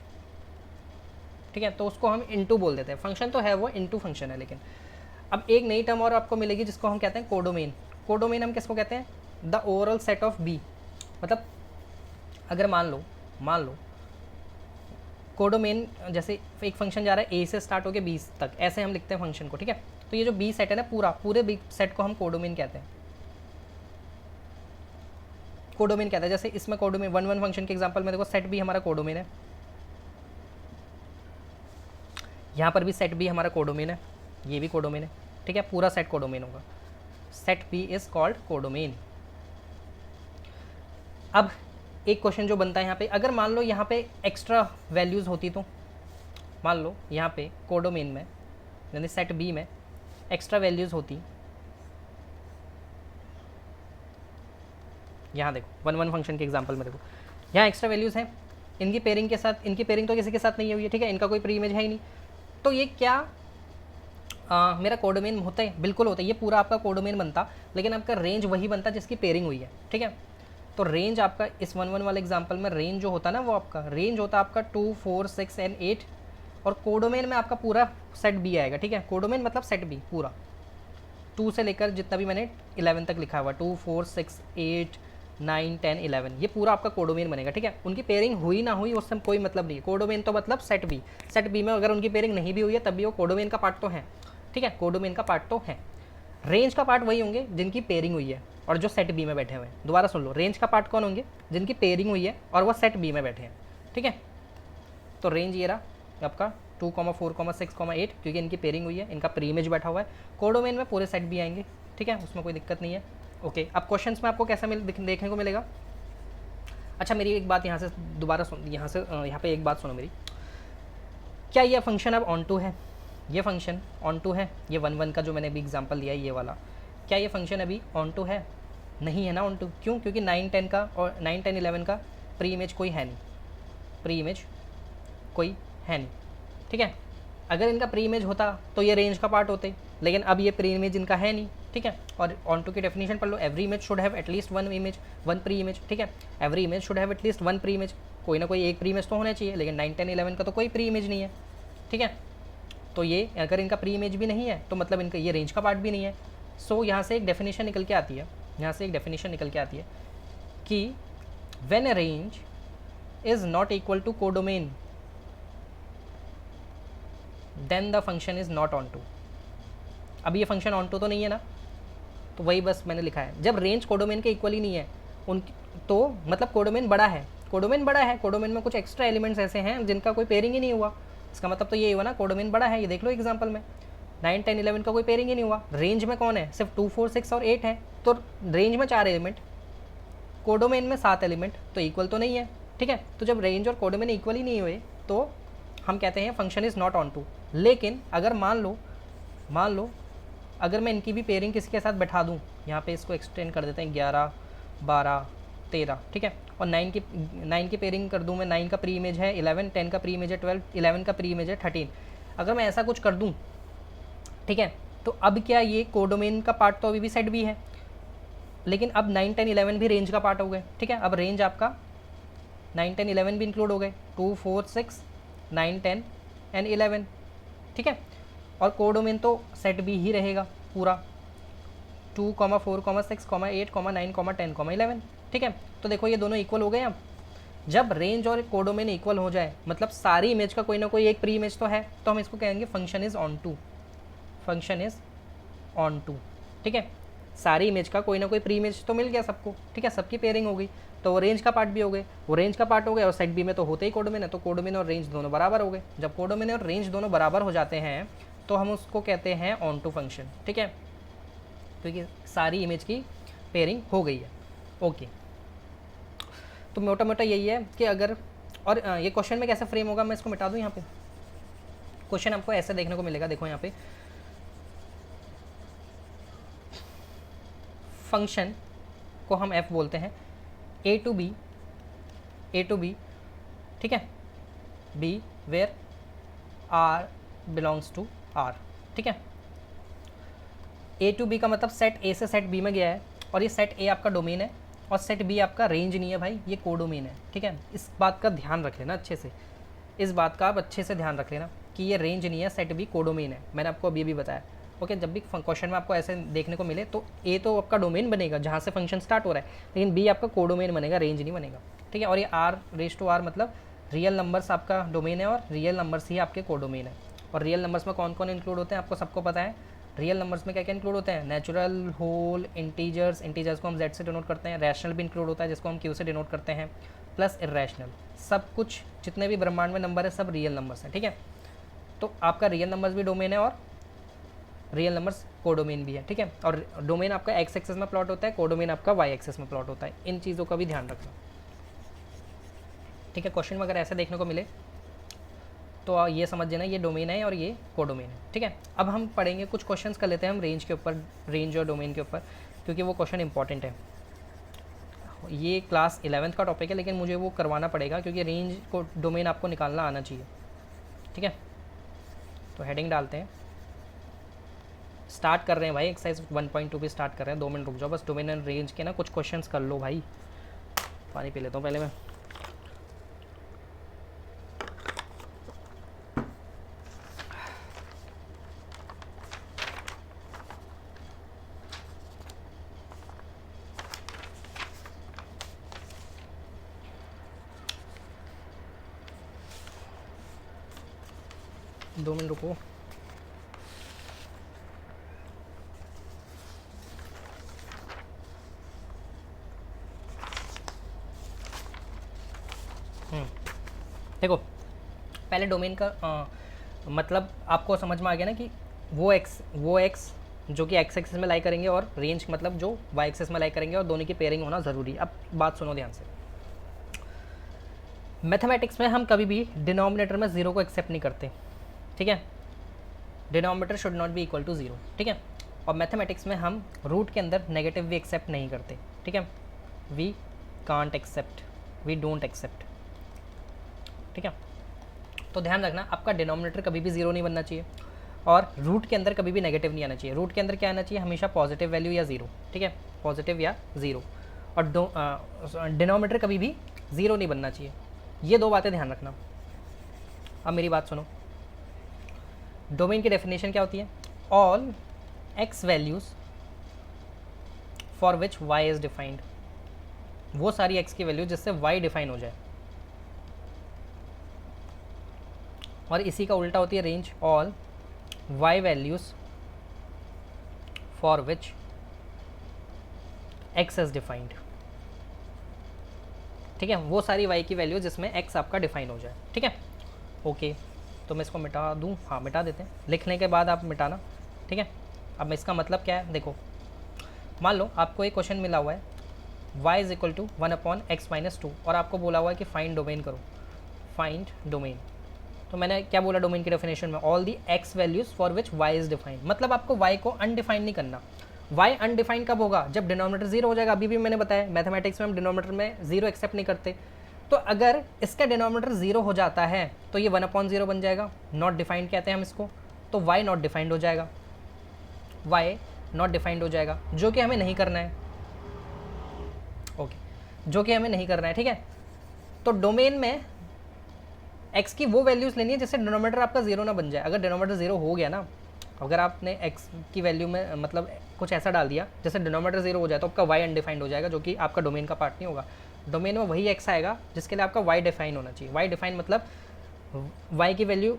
ठीक है, तो उसको हम इनटू बोल देते हैं। फंक्शन तो है वो इनटू फंक्शन है, लेकिन अब एक नई टर्म और आपको मिलेगी जिसको हम कहते हैं कोडोमेन। कोडोमेन हम किसको कहते हैं? The overall set of B. मतलब अगर मान लो कोडोमेन, जैसे एक फंक्शन जा रहा है ए से स्टार्ट होकर बी तक, ऐसे हम लिखते हैं फंक्शन को, ठीक है। तो ये जो बी सेट है ना, पूरे बी सेट को हम कोडोमेन कहते हैं। कोडोमेन कहता है, जैसे इसमें कोडोमेन 1 फंक्शन के एग्जांपल में देखो, सेट बी हमारा कोडोमेन है, यहाँ पर भी सेट बी हमारा कोडोमेन है, ये भी कोडोमेन है, ठीक है, पूरा सेट कोडोमेन होगा। Set B is called codomain. अब एक क्वेश्चन जो बनता है यहाँ पे, अगर मान लो यहाँ पे एक्स्ट्रा वैल्यूज़ होती, तो मान लो यहाँ पे कोडोमेन में यानी सेट बी में एक्स्ट्रा वैल्यूज़ होती, यहाँ देखो 1 फंक्शन के एग्जांपल में देखो, यहाँ एक्स्ट्रा वैल्यूज़ हैं, इनकी पेयरिंग के साथ, इनकी पेयरिंग तो किसी के साथ नहीं हुई है, ठीक है, इनका कोई प्री इमेज है ही नहीं, तो ये क्या मेरा कोडोमेन होता है? बिल्कुल होता है, ये पूरा आपका कोडोमेन बनता, लेकिन आपका रेंज वही बनता जिसकी पेयरिंग हुई है, ठीक है। तो रेंज आपका इस 1 वाले एग्जांपल में रेंज जो होता है ना, वो आपका रेंज होता है आपका 2, 4, 6 एंड 8, और कोडोमेन में आपका पूरा सेट बी आएगा, ठीक है। कोडोमेन मतलब सेट बी पूरा, 2 से लेकर जितना भी मैंने 11 तक लिखा हुआ, 2, 4, 6, 8, 9, 10, 11, ये पूरा आपका कोडोमेन बनेगा, ठीक है। उनकी पेयरिंग हुई ना हुई उससे कोई मतलब नहीं है, कोडोमेन तो मतलब सेट बी में अगर उनकी पेयरिंग नहीं भी हुई है तब भी वो कोडोमेन का पार्ट तो है, ठीक है, कोडोमेन का पार्ट तो है। रेंज का पार्ट वही होंगे जिनकी पेयरिंग हुई है और जो सेट बी में बैठे हुए हैं। दोबारा सुन लो, रेंज का पार्ट कौन होंगे? जिनकी पेयरिंग हुई है और वो सेट बी में बैठे हैं, ठीक है। तो रेंज ये रहा आपका 2, 4, 6, 8, क्योंकि इनकी पेयरिंग हुई है, इनका प्री इमेज बैठा हुआ है। कोडोमेन में पूरे सेट बी आएंगे, ठीक है, उसमें कोई दिक्कत नहीं है। ओके, अब क्वेश्चंस में आपको कैसा देखने को मिलेगा? अच्छा, मेरी एक बात यहाँ से दोबारा सुन, यहाँ पे एक बात सुनो मेरी, क्या ये फंक्शन अब ऑन टू है? ये फंक्शन ऑन टू है, ये 1 का जो मैंने अभी एग्जांपल दिया है ये वाला, क्या ये फंक्शन अभी ऑन टू है? नहीं है ना ऑन टू, क्यों? क्योंकि 9, 10 का और 9, 10, 11 का प्री इमेज कोई है नहीं, प्री इमेज कोई है नहीं, ठीक है। अगर इनका प्री इमेज होता तो ये रेंज का पार्ट होते, लेकिन अब ये प्री इमेज इनका है नहीं, ठीक है। और ऑन टू की डेफिनेशन पढ़ लो, एवरी इमेज शुड हैव एटलीस्ट 1 प्री इमेज, ठीक है, एवरी इमेज शुड हैव एटलीस्ट 1 प्री इमेज, कोई ना कोई एक प्री इमेज तो होना चाहिए, लेकिन 9, 10, 11 का तो कोई प्री इमेज नहीं है, ठीक है। तो ये अगर इनका प्री इमेज भी नहीं है तो मतलब इनका ये रेंज का पार्ट भी नहीं है। सो यहाँ से एक डेफिनेशन निकल के आती है, कि when a range is not equal to codomain then the function is not onto. अब ये फंक्शन ऑन टू तो नहीं है ना, तो वही बस मैंने लिखा है, जब रेंज कोडोमेन के इक्वल ही नहीं है उनकी, तो मतलब कोडोमेन बड़ा है, कोडोमेन में कुछ एक्स्ट्रा एलिमेंट्स ऐसे हैं जिनका कोई पेयरिंग ही नहीं हुआ, इसका मतलब तो ये हुआ ना कोडोमेन बड़ा है। ये देख लो एग्जांपल में 9, 10, 11 का कोई पेयरिंग ही नहीं हुआ, रेंज में कौन है? सिर्फ 2, 4, 6 और 8 है, तो रेंज में 4 एलिमेंट, कोडोमेन में 7 एलिमेंट, तो इक्वल तो नहीं है, ठीक है। तो जब रेंज और कोडोमेन इक्वल ही नहीं हुए तो हम कहते हैं function is not onto. लेकिन अगर मान लो अगर मैं इनकी भी पेयरिंग किसी के साथ बैठा दूँ, यहाँ पे इसको एक्सटेंड कर देते हैं 11, 12, 13, ठीक है, और 9 की पेयरिंग कर दूँ मैं, 9 का प्री इमेज है 11, 10 का प्री इमेज है 12, 11 का प्री इमेज है 13, अगर मैं ऐसा कुछ कर दूँ, ठीक है, तो अब क्या ये कोडोमेन का पार्ट तो अभी भी सेट भी है, लेकिन अब 9, 10, 11 भी रेंज का पार्ट हो गए, ठीक है। अब रेंज आपका 9, 10, 11 भी इंक्लूड हो गए, 2, 4, 6, 9, 10 एंड 11, ठीक है। और कोडोमेन तो सेट भी ही रहेगा पूरा, 2, 4, 6, 8, 9, 10, 11, ठीक है। तो देखो ये दोनों इक्वल हो गए। अब जब रेंज और कोडोमेन इक्वल हो जाए, मतलब सारी इमेज का कोई ना कोई एक प्री इमेज तो है, तो हम इसको कहेंगे function is onto, function is onto, ठीक है। सारी इमेज का कोई ना कोई प्री इमेज तो मिल गया सबको, ठीक है, सबकी पेयरिंग हो गई, तो वो रेंज का पार्ट भी हो गए, वो रेंज का पार्ट हो गया, और सेट बी में तो होते ही कोडोमेन है, तो कोडोमेन और रेंज दोनों बराबर हो गए। जब कोडोमेन और रेंज दोनों बराबर हो जाते हैं तो हम उसको कहते हैं ऑन टू फंक्शन, ठीक है, क्योंकि सारी इमेज की पेयरिंग हो गई है। ओके, तो मोटा मोटा यही है कि अगर, और ये क्वेश्चन में कैसे फ्रेम होगा, मैं इसको मिटा दूँ यहाँ पे, क्वेश्चन आपको ऐसे देखने को मिलेगा, देखो यहाँ पे फंक्शन को हम f बोलते हैं, a टू बी, ठीक है, b where r belongs to r, ठीक है। a टू b का मतलब सेट a से सेट b में गया है, और ये सेट ए आपका डोमेन है और सेट बी आपका रेंज नहीं है भाई, ये कोडोमेन है, ठीक है। इस बात का ध्यान रख लेना अच्छे से, इस बात का आप अच्छे से ध्यान रख लेना कि ये रेंज नहीं है, सेट बी कोडोमेन है, मैंने आपको अभी भी बताया। ओके, जब भी क्वेश्चन में आपको ऐसे देखने को मिले तो ए तो आपका डोमेन बनेगा जहाँ से फंक्शन स्टार्ट हो रहा है, लेकिन बी आपका कोडोमेन बनेगा, रेंज नहीं बनेगा, ठीक है। और ये आर रेज टू आर मतलब रियल नंबर्स आपका डोमेन है और रियल नंबर्स ही आपके कोडोमेन है। और रियल नंबर्स में कौन कौन इंक्लूड होते हैं आपको सबको पता है। रियल नंबर्स में क्या क्या इंक्लूड होते हैं, नेचुरल, होल, इंटीजर्स, इंटीजर्स को हम जेड से डिनोट करते हैं, रैशनल भी इंक्लूड होता है जिसको हम क्यू से डिनोट करते हैं, प्लस इरेशनल। सब कुछ जितने भी ब्रह्मांड में नंबर है सब रियल नंबर्स हैं, ठीक है। तो आपका रियल नंबर्स भी डोमेन है और रियल नंबर्स कोडोमेन भी है, ठीक है। और डोमेन आपका एक्स एक्सेस में प्लॉट होता है, कोडोमेन आपका वाई एक्सेस में प्लॉट होता है। इन चीज़ों का भी ध्यान रखना, ठीक है। क्वेश्चन में अगर ऐसे देखने को मिले तो ये समझ लेना ये डोमेन है और ये कोडोमेन है, ठीक है। अब हम पढ़ेंगे कुछ क्वेश्चंस कर लेते हैं हम रेंज के ऊपर, रेंज और डोमेन के ऊपर, क्योंकि वो क्वेश्चन इंपॉर्टेंट है। ये क्लास 11th का टॉपिक है लेकिन मुझे वो करवाना पड़ेगा क्योंकि रेंज को डोमेन आपको निकालना आना चाहिए, ठीक है। तो हेडिंग डालते हैं, स्टार्ट कर रहे हैं भाई, एक्सरसाइज 1.2 भी स्टार्ट कर रहे हैं। 2 मिनट रुक जाओ बस, डोमेन एंड रेंज के ना कुछ क्वेश्चंस कर लो भाई। पानी पी लेता हूँ पहले मैं। दो मिनट रुको। देखो पहले डोमेन का मतलब आपको समझ में आ गया ना कि वो एक्स जो कि एक्स एक्सिस में लाई करेंगे और रेंज मतलब जो वाई एक्सिस में लाई करेंगे और दोनों की पेयरिंग होना ज़रूरी है। अब बात सुनो ध्यान से, मैथमेटिक्स में हम कभी भी डिनोमिनेटर में ज़ीरो को एक्सेप्ट नहीं करते, ठीक है। Denominator should not be equal to zero, ठीक है। और मैथमेटिक्स में हम रूट के अंदर नेगेटिव भी एक्सेप्ट नहीं करते, ठीक है। We can't accept, we don't accept, ठीक है। तो ध्यान रखना आपका डिनोमिनेटर कभी भी ज़ीरो नहीं बनना चाहिए और रूट के अंदर कभी भी नेगेटिव नहीं आना चाहिए। रूट के अंदर क्या आना चाहिए, हमेशा पॉजिटिव वैल्यू या ज़ीरो, ठीक है, पॉजिटिव या ज़ीरो। और डिनोमिनेटर कभी भी ज़ीरो नहीं बनना चाहिए। ये दो बातें ध्यान रखना। अब मेरी बात सुनो, डोमेन की डेफिनेशन क्या होती है, all X values for which Y is defined, वो सारी एक्स की वैल्यू जिससे वाई डिफाइन हो जाए। और इसी का उल्टा होती है range, all Y values for which X is defined, ठीक है। वो सारी वाई की वैल्यू जिसमें एक्स आपका डिफाइन हो जाए, ठीक है। ओके, तो मैं इसको मिटा दूँ, हाँ मिटा देते हैं, लिखने के बाद आप मिटाना, ठीक है। अब इसका मतलब क्या है, देखो मान लो आपको एक क्वेश्चन मिला हुआ है y is equal to 1/x-2 और आपको बोला हुआ है कि फाइंड डोमेन करो, फाइंड डोमेन। तो मैंने क्या बोला डोमेन की डेफिनेशन में, all the x values for which y is defined. मतलब आपको y को अनडिफाइंड नहीं करना। y अनडिफाइंड कब होगा, जब डिनोमिनेटर जीरो हो जाएगा। अभी भी मैंने बताया मैथमेटिक्स में हम डिनोमिनेटर में जीरो एक्सेप्ट नहीं करते। तो अगर इसका डिनोमिनेटर जीरो हो जाता है तो ये 1/0 बन जाएगा, नॉट डिफाइंड कहते हैं हम इसको। तो y नॉट डिफाइंड हो जाएगा, y नॉट डिफाइंड हो जाएगा, जो कि हमें नहीं करना है, ओके, जो कि हमें नहीं करना है, ठीक है। तो डोमेन में x की वो वैल्यूज़ लेनी है जिससे डिनोमिनेटर आपका जीरो ना बन जाए। अगर डिनोमिनेटर जीरो हो गया ना, अगर आपने x की वैल्यू में मतलब कुछ ऐसा डाल दिया जैसे डिनोमिनेटर जीरो हो जाए तो आपका y अनडिफाइंड हो जाएगा, जो कि आपका डोमेन का पार्ट नहीं होगा। डोमेन में वही x आएगा जिसके लिए आपका y डिफाइन होना चाहिए। y डिफाइन मतलब y की वैल्यू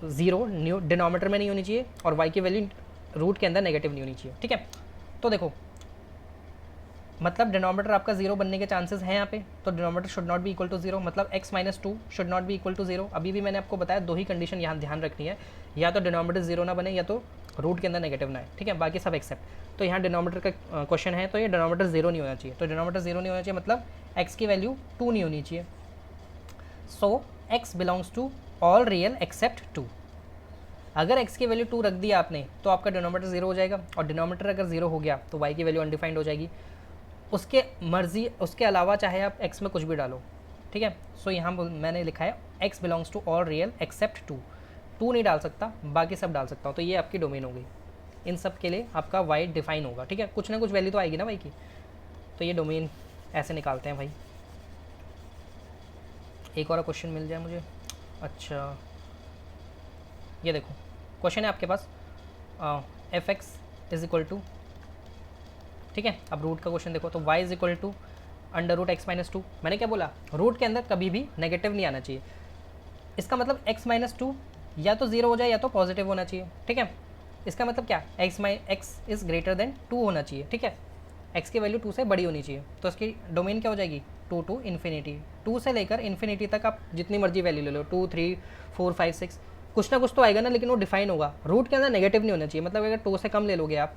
ज़ीरो डिनोमिनेटर में नहीं होनी चाहिए और y की वैल्यू रूट के अंदर नेगेटिव नहीं होनी चाहिए, ठीक है। तो देखो मतलब डिनोमिनेटर आपका जीरो बनने के चांसेस हैं यहाँ पे, तो denominator should not be equal to zero, मतलब x-2 should not be equal to zero. अभी भी मैंने आपको बताया दो ही कंडीशन यहाँ ध्यान रखनी है, या तो डिनोमिनेटर जीरो ना बने या तो रूट के अंदर नेगेटिव ना है, ठीक है। बाकी सब एक्सेप्ट। तो यहाँ डिनोमिनेटर का क्वेश्चन है तो ये डिनोमिनेटर जीरो नहीं होना चाहिए। तो डिनोमिनेटर जीरो नहीं होना चाहिए मतलब x की वैल्यू 2 नहीं होनी चाहिए। So x belongs to all real except 2। अगर x की वैल्यू 2 रख दिया आपने तो आपका डिनोमिनेटर जीरो हो जाएगा, और डिनोमिनेटर अगर जीरो हो गया तो y की वैल्यू अनडिफाइंड हो जाएगी। उसके मर्जी, उसके अलावा चाहे आप x में कुछ भी डालो, ठीक है। सो यहाँ मैंने लिखा है x belongs to all real except 2। 2 नहीं डाल सकता, बाकी सब डाल सकता हूँ, तो ये आपकी डोमेन हो गई। इन सब के लिए आपका वाई डिफाइन होगा, ठीक है, कुछ ना कुछ वैल्यू तो आएगी ना वाई की। तो ये डोमेन ऐसे निकालते हैं भाई। एक और क्वेश्चन मिल जाए मुझे। अच्छा ये देखो क्वेश्चन है आपके पास F x is equal to, ठीक है, अब रूट का क्वेश्चन देखो, तो y is equal to under root X minus two. मैंने क्या बोला, रूट के अंदर कभी भी नेगेटिव नहीं आना चाहिए। इसका मतलब x माइनस टू या तो जीरो हो जाए या तो पॉजिटिव होना चाहिए, ठीक है। इसका मतलब क्या, x is greater than two होना चाहिए, ठीक है, x की वैल्यू टू से बड़ी होनी चाहिए। तो इसकी डोमेन क्या हो जाएगी, टू टू इन्फिनिटी, टू से लेकर इन्फिनिटी तक आप जितनी मर्जी वैल्यू ले लो, 2 3 4 5 6, कुछ ना कुछ तो आएगा ना, लेकिन वो डिफाइन होगा। रूट के अंदर नेगेटिव नहीं होना चाहिए, मतलब अगर 2 से कम ले लोगे आप,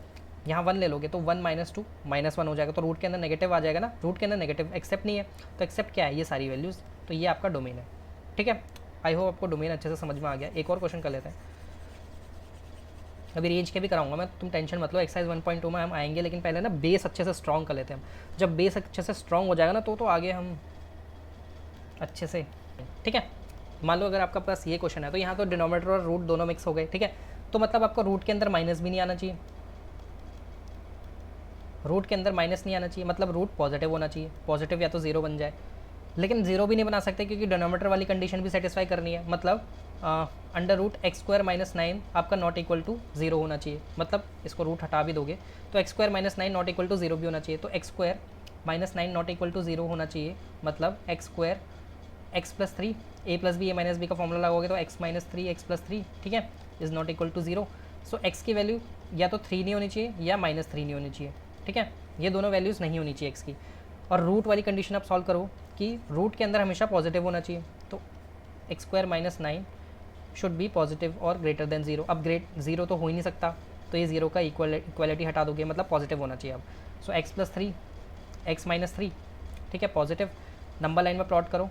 यहाँ 1 ले लोगे तो 1 माइनस टू माइनस 1 हो जाएगा, तो रूट के अंदर नेगेटिव आ जाएगा ना। रूट के अंदर नेगेटिव एक्सेप्ट नहीं है, तो एक्सेप्ट क्या है, ये सारी वैल्यूज़। तो ये आपका डोमेन है, ठीक है। आई होप आपको डोमेन अच्छे से समझ में आ गया। एक और क्वेश्चन कर लेते हैं, अभी रेंज के भी कराऊंगा मैं, तुम टेंशन मत लो। एक्सरसाइज 1.2 में हम आएंगे, लेकिन पहले ना बेस अच्छे से स्ट्रॉन्ग कर लेते हैं हम। जब बेस अच्छे से स्ट्रॉन्ग हो जाएगा ना तो आगे हम अच्छे से, ठीक है। मान लो अगर आपका पास ये क्वेश्चन है, तो यहाँ तो डिनोमिनेटर और रूट दोनों मिक्स हो गए, ठीक है। तो मतलब आपका रूट के अंदर माइनस भी नहीं आना चाहिए, रूट के अंदर माइनस नहीं आना चाहिए, मतलब रूट पॉजिटिव होना चाहिए, पॉजिटिव या तो जीरो बन जाए। लेकिन जीरो भी नहीं बना सकते क्योंकि डिनोमिनेटर वाली कंडीशन भी सेटिस्फाई करनी है, मतलब under root X square minus 9 आपका नॉट इक्वल टू जीरो होना चाहिए। मतलब इसको रूट हटा भी दोगे तो X square minus 9 not equal to zero भी होना चाहिए। तो X square minus 9 not equal to zero होना चाहिए, मतलब X square X plus three, A plus B A minus B का फॉर्मूला लगाओगे तो X minus three X plus three, ठीक है, is not equal to zero. So X की value या तो 3 नहीं होनी चाहिए या माइनस 3 नहीं होनी चाहिए, ठीक है, ये दोनों वैल्यूज़ नहीं होनी चाहिए एक्स की। और रूट वाली कंडीशन आप सॉल्व करो कि रूट के अंदर हमेशा पॉजिटिव होना चाहिए, तो X square minus 9 should be positive और ग्रेटर देन जीरो। अब ग्रेट जीरो तो हो ही नहीं सकता, तो ये जीरो का इक्वालिटी हटा दोगे, मतलब पॉजिटिव होना चाहिए अब। So X plus three X minus three, ठीक है, पॉजिटिव। नंबर लाइन में प्लॉट करो,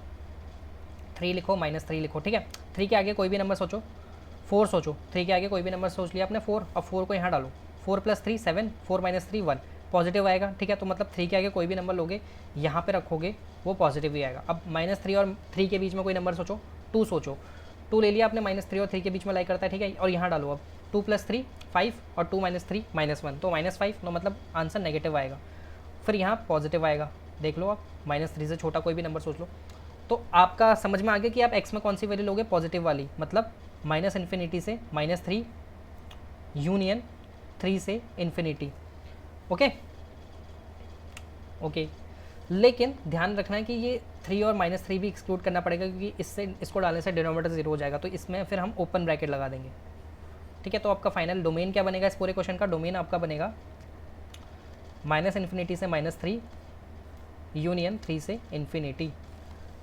3 लिखो माइनस 3 लिखो, ठीक है। 3 के आगे कोई भी नंबर सोचो, 4 सोचो, 3 के आगे कोई भी नंबर सोच लिया आपने 4, अब 4 को यहाँ डालो, 4 प्लस 3 7, 4 माइनस 3 1, पॉजिटिव आएगा, ठीक है। तो मतलब 3 के आगे कोई भी नंबर लोगे यहाँ पे रखोगे वो पॉजिटिव ही आएगा। अब माइनस 3 और 3 के बीच में कोई नंबर सोचो, 2 सोचो, 2 ले लिया आपने, माइनस 3 और 3 के बीच में लाई करता है, ठीक है, और यहाँ डालो अब 2 प्लस 3 5 और 2 माइनस 3 माइनस 1, तो माइनस 5, तो मतलब आंसर नेगेटिव आएगा। फिर यहाँ पॉजिटिव आएगा, देख लो आप, माइनस 3 से छोटा कोई भी नंबर सोच लो। तो आपका समझ में आ गया कि आप x में कौन सी वैल्यू लोगे, पॉजिटिव वाली, मतलब माइनस इन्फिनिटी से माइनस 3 यूनियन 3 से इन्फिनिटी, ओके ओके। लेकिन ध्यान रखना है कि ये 3 और माइनस 3 भी एक्सक्लूड करना पड़ेगा, क्योंकि इसको डालने से डिनोमिनेटर जीरो हो जाएगा, तो इसमें फिर हम ओपन ब्रैकेट लगा देंगे, ठीक है। तो आपका फाइनल डोमेन क्या बनेगा, इस पूरे क्वेश्चन का डोमेन आपका बनेगा माइनस इन्फिनिटी से माइनस 3 यूनियन 3 से इन्फिनिटी,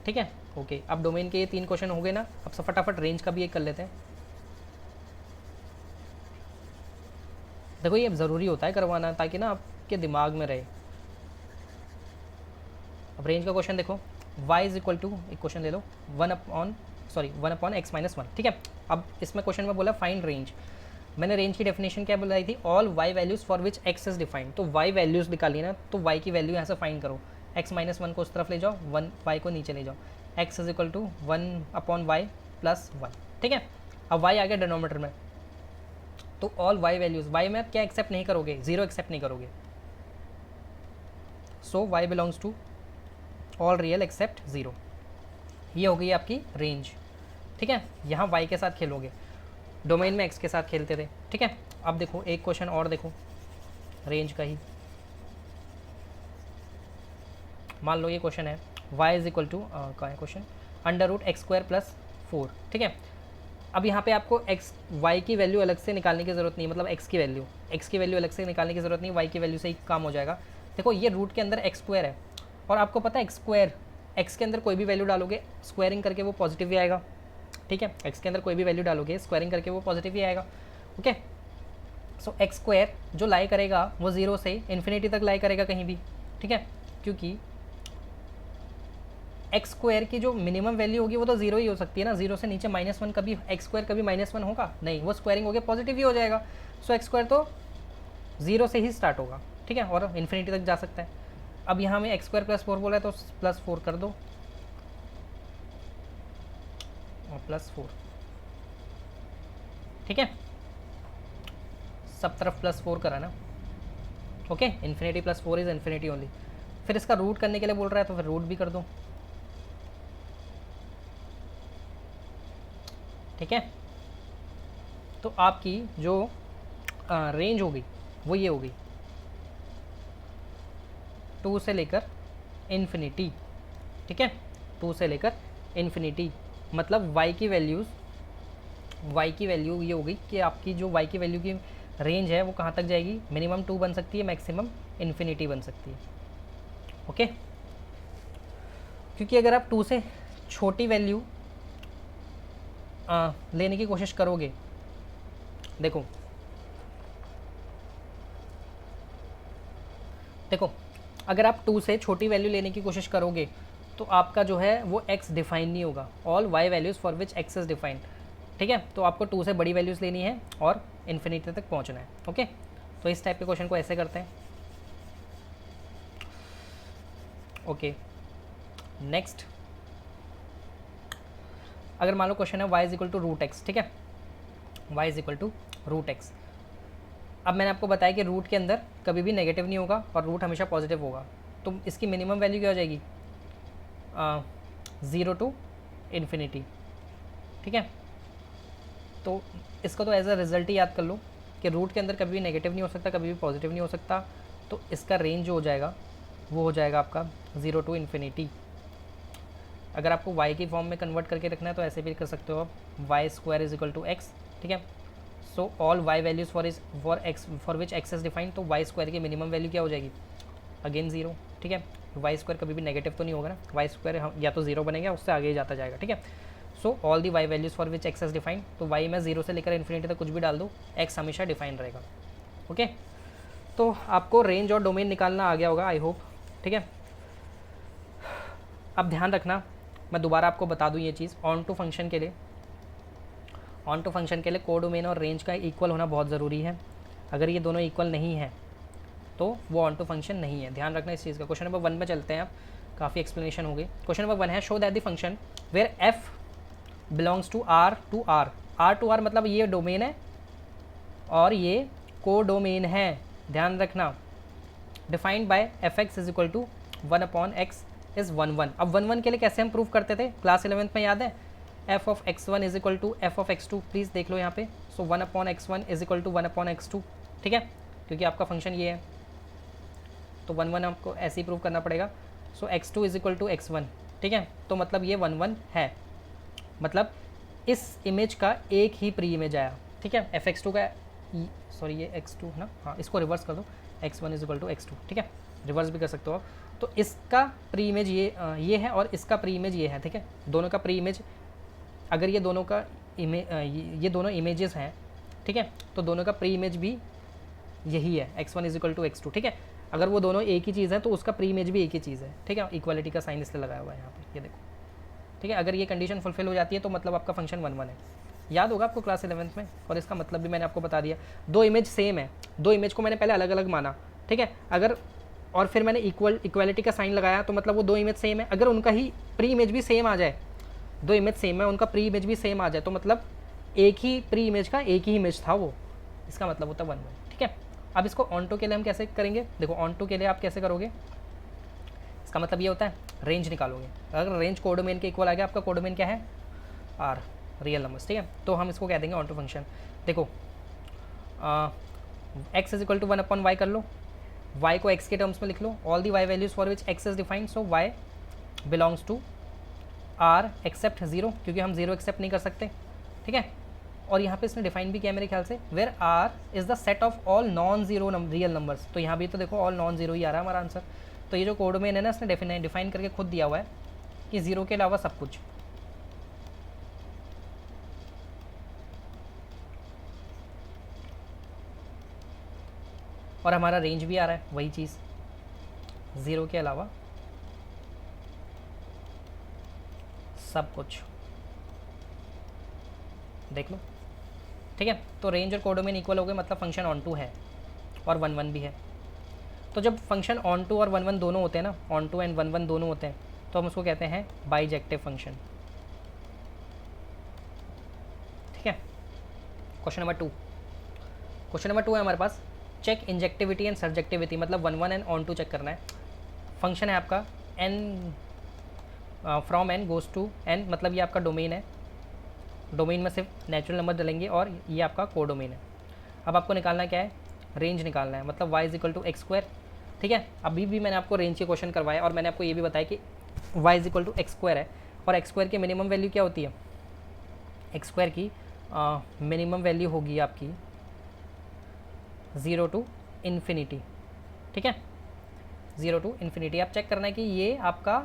ठीक है, ओके। अब डोमेन के ये 3 क्वेश्चन हो गए ना, अब सब फटाफट रेंज का भी एक कर लेते हैं। देखो ये ज़रूरी होता है करवाना, ताकि ना आपके दिमाग में रहे। अब रेंज का क्वेश्चन देखो, y इज इक्वल टू, एक क्वेश्चन ले लो, 1 अपॉन x माइनस 1, ठीक है। अब इसमें क्वेश्चन में बोला फाइंड रेंज, मैंने रेंज की डेफिनेशन क्या बताई थी, all y values for which x is defined. तो y वैल्यूज़ निकाली ना, तो y की वैल्यू यहाँ से फाइंड करो, x माइनस 1 को उस तरफ ले जाओ, 1 y को नीचे ले जाओ, x is equal to 1 upon y plus 1, ठीक है। अब y आ गया डिनोमिनेटर में, तो ऑल y वैल्यूज़, y में आप क्या एक्सेप्ट नहीं करोगे, जीरो एक्सेप्ट नहीं करोगे, so y belongs to all real except zero. ये हो गई आपकी रेंज, ठीक है। यहाँ y के साथ खेलोगे, डोमेन में x के साथ खेलते थे, ठीक है। अब देखो एक क्वेश्चन और देखो रेंज का ही, मान लो ये क्वेश्चन है y इज इक्वल टू का है question, under root X square plus 4, ठीक है। अब यहाँ पे आपको x y की वैल्यू अलग से निकालने की ज़रूरत नहीं, मतलब x की वैल्यू अलग से निकालने की ज़रूरत नहीं, y की वैल्यू से ही काम हो जाएगा। देखो ये रूट के अंदर एक्स स्क्वायर है, और आपको पता है एक्स स्क्वायर, एक्स के अंदर कोई भी वैल्यू डालोगे स्क्वायरिंग करके वो पॉजिटिव ही आएगा, ठीक है। एक्स के अंदर कोई भी वैल्यू डालोगे स्क्वायरिंग करके वो पॉजिटिव ही आएगा, ओके। सो एक्स स्क्वायर जो लाई करेगा वो जीरो से इन्फिनिटी तक लाई करेगा कहीं भी, ठीक है, क्योंकि एक्स स्क्वायर की जो मिनिमम वैल्यू होगी वो तो जीरो ही हो सकती है ना, जीरो से नीचे माइनस 1 कभी एक्स स्क्वायर कभी माइनस 1 होगा नहीं, वो स्क्वायरिंग हो गया पॉजिटिव ही हो जाएगा। सो एक्स स्क्वायर तो जीरो से ही स्टार्ट होगा, ठीक है, और इन्फिनिटी तक जा सकता है। अब यहाँ में एक्स स्क्वायर प्लस 4 बोला है तो प्लस 4 कर दो और प्लस 4, ठीक है। सब तरफ +4 करा ना, okay, infinity +4 is infinity only. फिर इसका रूट करने के लिए बोल रहा है तो फिर रूट भी कर दो, ठीक है। तो आपकी जो रेंज होगी वो ये होगी 2 से लेकर इन्फिनिटी, ठीक है, 2 से लेकर इन्फिनिटी। मतलब y की वैल्यू ये होगी कि आपकी जो y की वैल्यू की रेंज है वो कहाँ तक जाएगी, मिनिमम 2 बन सकती है, मैक्सिमम इन्फिनिटी बन सकती है, ओके। क्योंकि अगर आप 2 से छोटी वैल्यू लेने की कोशिश करोगे, देखो अगर आप 2 से छोटी वैल्यू लेने की कोशिश करोगे तो आपका जो है वो x डिफाइन नहीं होगा, all y values for which x is defined, ठीक है। तो आपको 2 से बड़ी वैल्यूज़ लेनी है और इन्फिनिटी तक पहुंचना है, ओके। तो इस टाइप के क्वेश्चन को ऐसे करते हैं, ओके। नेक्स्ट, अगर मान लो क्वेश्चन है y is equal to root X, ठीक है, y is equal to root X. अब मैंने आपको बताया कि रूट के अंदर कभी भी नेगेटिव नहीं होगा और रूट हमेशा पॉजिटिव होगा, तो इसकी मिनिमम वैल्यू क्या हो जाएगी, 0 टू इन्फिनिटी, ठीक है। तो इसको तो एज अ रिज़ल्ट ही याद कर लो कि रूट के अंदर कभी भी नेगेटिव नहीं हो सकता, कभी भी पॉजिटिव नहीं हो सकता, तो इसका रेंज जो हो जाएगा वो हो जाएगा आपका 0 टू इन्फिनिटी। अगर आपको y की फॉर्म में कन्वर्ट करके रखना है तो ऐसे भी कर सकते हो आप, Y square is equal to X, ठीक है। So all y values for which x is defined, तो y स्क्वायर की मिनिमम वैल्यू क्या हो जाएगी, अगेन 0, ठीक है। वाई स्क्वायर कभी भी नेगेटिव तो नहीं होगा ना, वाई स्क्वायर या तो 0 बनेगा, उससे आगे ही जाता जाएगा, ठीक है। So all the Y values for which X is defined, तो वाई में 0 से लेकर इन्फिनिटी तक कुछ भी डाल दो, एक्स हमेशा डिफाइन रहेगा, ओके। तो आपको रेंज और डोमेन निकालना आ गया होगा, आई होप, ठीक है। अब ध्यान रखना, मैं दोबारा आपको बता दूं ये चीज़, ऑन टू फंक्शन के लिए कोडोमेन और रेंज का इक्वल होना बहुत ज़रूरी है। अगर ये दोनों इक्वल नहीं है तो वो ऑन टू फंक्शन नहीं है, ध्यान रखना इस चीज़ का। क्वेश्चन नंबर 1 में चलते हैं, आप काफ़ी एक्सप्लेनेशन हो गई। क्वेश्चन नंबर 1 है, show that the function where f belongs to R to R मतलब ये डोमेन है और ये कोडोमेन है, ध्यान रखना। Defined by F x is equal to 1/x is 1 अब 1 के लिए कैसे हम प्रूव करते थे क्लास 11th में, याद है, f of x1 is equal to f of x2, please देख लो यहाँ पे। सो 1/x1 is equal to 1/x2, ठीक है, क्योंकि आपका फंक्शन ये है तो 1 आपको ऐसे ही प्रूव करना पड़ेगा। सो x2 is equal to x1, ठीक है, तो मतलब ये 1 है, मतलब इस इमेज का एक ही प्री इमेज आया, ठीक है। fx2 का, सॉरी ये x2 ना, हाँ इसको रिवर्स कर दो, x1 is equal to x2, ठीक है, रिवर्स भी कर सकते हो आप। तो इसका प्री इमेज ये है और इसका प्री इमेज ये है, ठीक है। दोनों का प्री इमेज, अगर ये दोनों का ये दोनों इमेजेस हैं, ठीक है, तो दोनों का प्री इमेज भी यही है, x1 is equal to x2, ठीक है। अगर वो दोनों एक ही चीज़ है तो उसका प्री इमेज भी एक ही चीज़ है, ठीक है। इक्वालिटी का साइन इसलिए लगाया हुआ है यहाँ पे, ये देखो, ठीक है। अगर ये कंडीशन फुलफिल हो जाती है तो मतलब आपका फंक्शन 1 है, याद होगा आपको क्लास 11th में। और इसका मतलब भी मैंने आपको बता दिया, दो इमेज सेम है, दो इमेज को मैंने पहले अलग अलग माना, ठीक है, अगर और फिर मैंने इक्वालिटी का साइन लगाया तो मतलब वो दो इमेज सेम है। अगर उनका ही प्री इमेज भी सेम आ जाए, दो इमेज सेम है, उनका प्री इमेज भी सेम आ जाए, तो मतलब एक ही प्री इमेज का एक ही इमेज था वो, इसका मतलब होता 1, ठीक है। अब इसको ऑन टू के लिए हम कैसे करेंगे, देखो ऑन टू के लिए आप कैसे करोगे, इसका मतलब ये होता है रेंज निकालोगे। अगर रेंज कोडोमेन के इक्वल आ गया, आपका कोडोमेन क्या है, आर, रियल नंबर्स, ठीक है, तो हम इसको कह देंगे ऑन टू फंक्शन। देखो x is equal to 1/y कर लो, y को x के टर्म्स में लिख लो, all the y values for which x is defined, so y belongs to r except 0, क्योंकि हम 0 एक्सेप्ट नहीं कर सकते, ठीक है। और यहाँ पे इसने डिफाइन भी किया मेरे ख्याल से, where r is the set of all non zero real numbers, तो यहाँ भी तो देखो ऑल नॉन जीरो ही आ रहा है हमारा आंसर। तो ये जो कोडोमेन है ना, इसने डिफाइन करके खुद दिया हुआ है कि 0 के अलावा सब कुछ। और हमारा रेंज भी आ रहा है वही चीज़, 0 के अलावा सब कुछ, देख लो, ठीक है। तो रेंज और कोडोमेन इक्वल हो गए, मतलब फंक्शन ऑन टू है और 1 भी है। तो जब फंक्शन ऑन टू और 1 दोनों होते हैं ना, ऑन टू एंड 1 दोनों होते हैं, तो हम उसको कहते हैं बाइजेक्टिव फंक्शन, ठीक है। क्वेश्चन नंबर 2, क्वेश्चन नंबर 2 है हमारे पास, चेक इंजेक्टिविटी एंड सर्जेक्टिविटी, मतलब 1 1 एंड ऑन टू चेक करना है। फंक्शन है आपका N from N goes to N, मतलब ये आपका डोमेन है, डोमेन में सिर्फ नेचुरल नंबर डलेंगे और ये आपका कोडोमेन है। अब आपको निकालना क्या है, रेंज निकालना है, मतलब y is equal to x square. ठीक है, अभी भी मैंने आपको रेंज के क्वेश्चन करवाया और मैंने आपको ये भी बताया कि y is equal to x square है, और एक्स स्क्वायर की मिनिमम वैल्यू क्या होती है, एक्स स्क्वायर की मिनिमम वैल्यू होगी आपकी 0 टू इन्फिनिटी। ठीक है, 0 टू इन्फिनिटी। आप चेक करना है कि ये आपका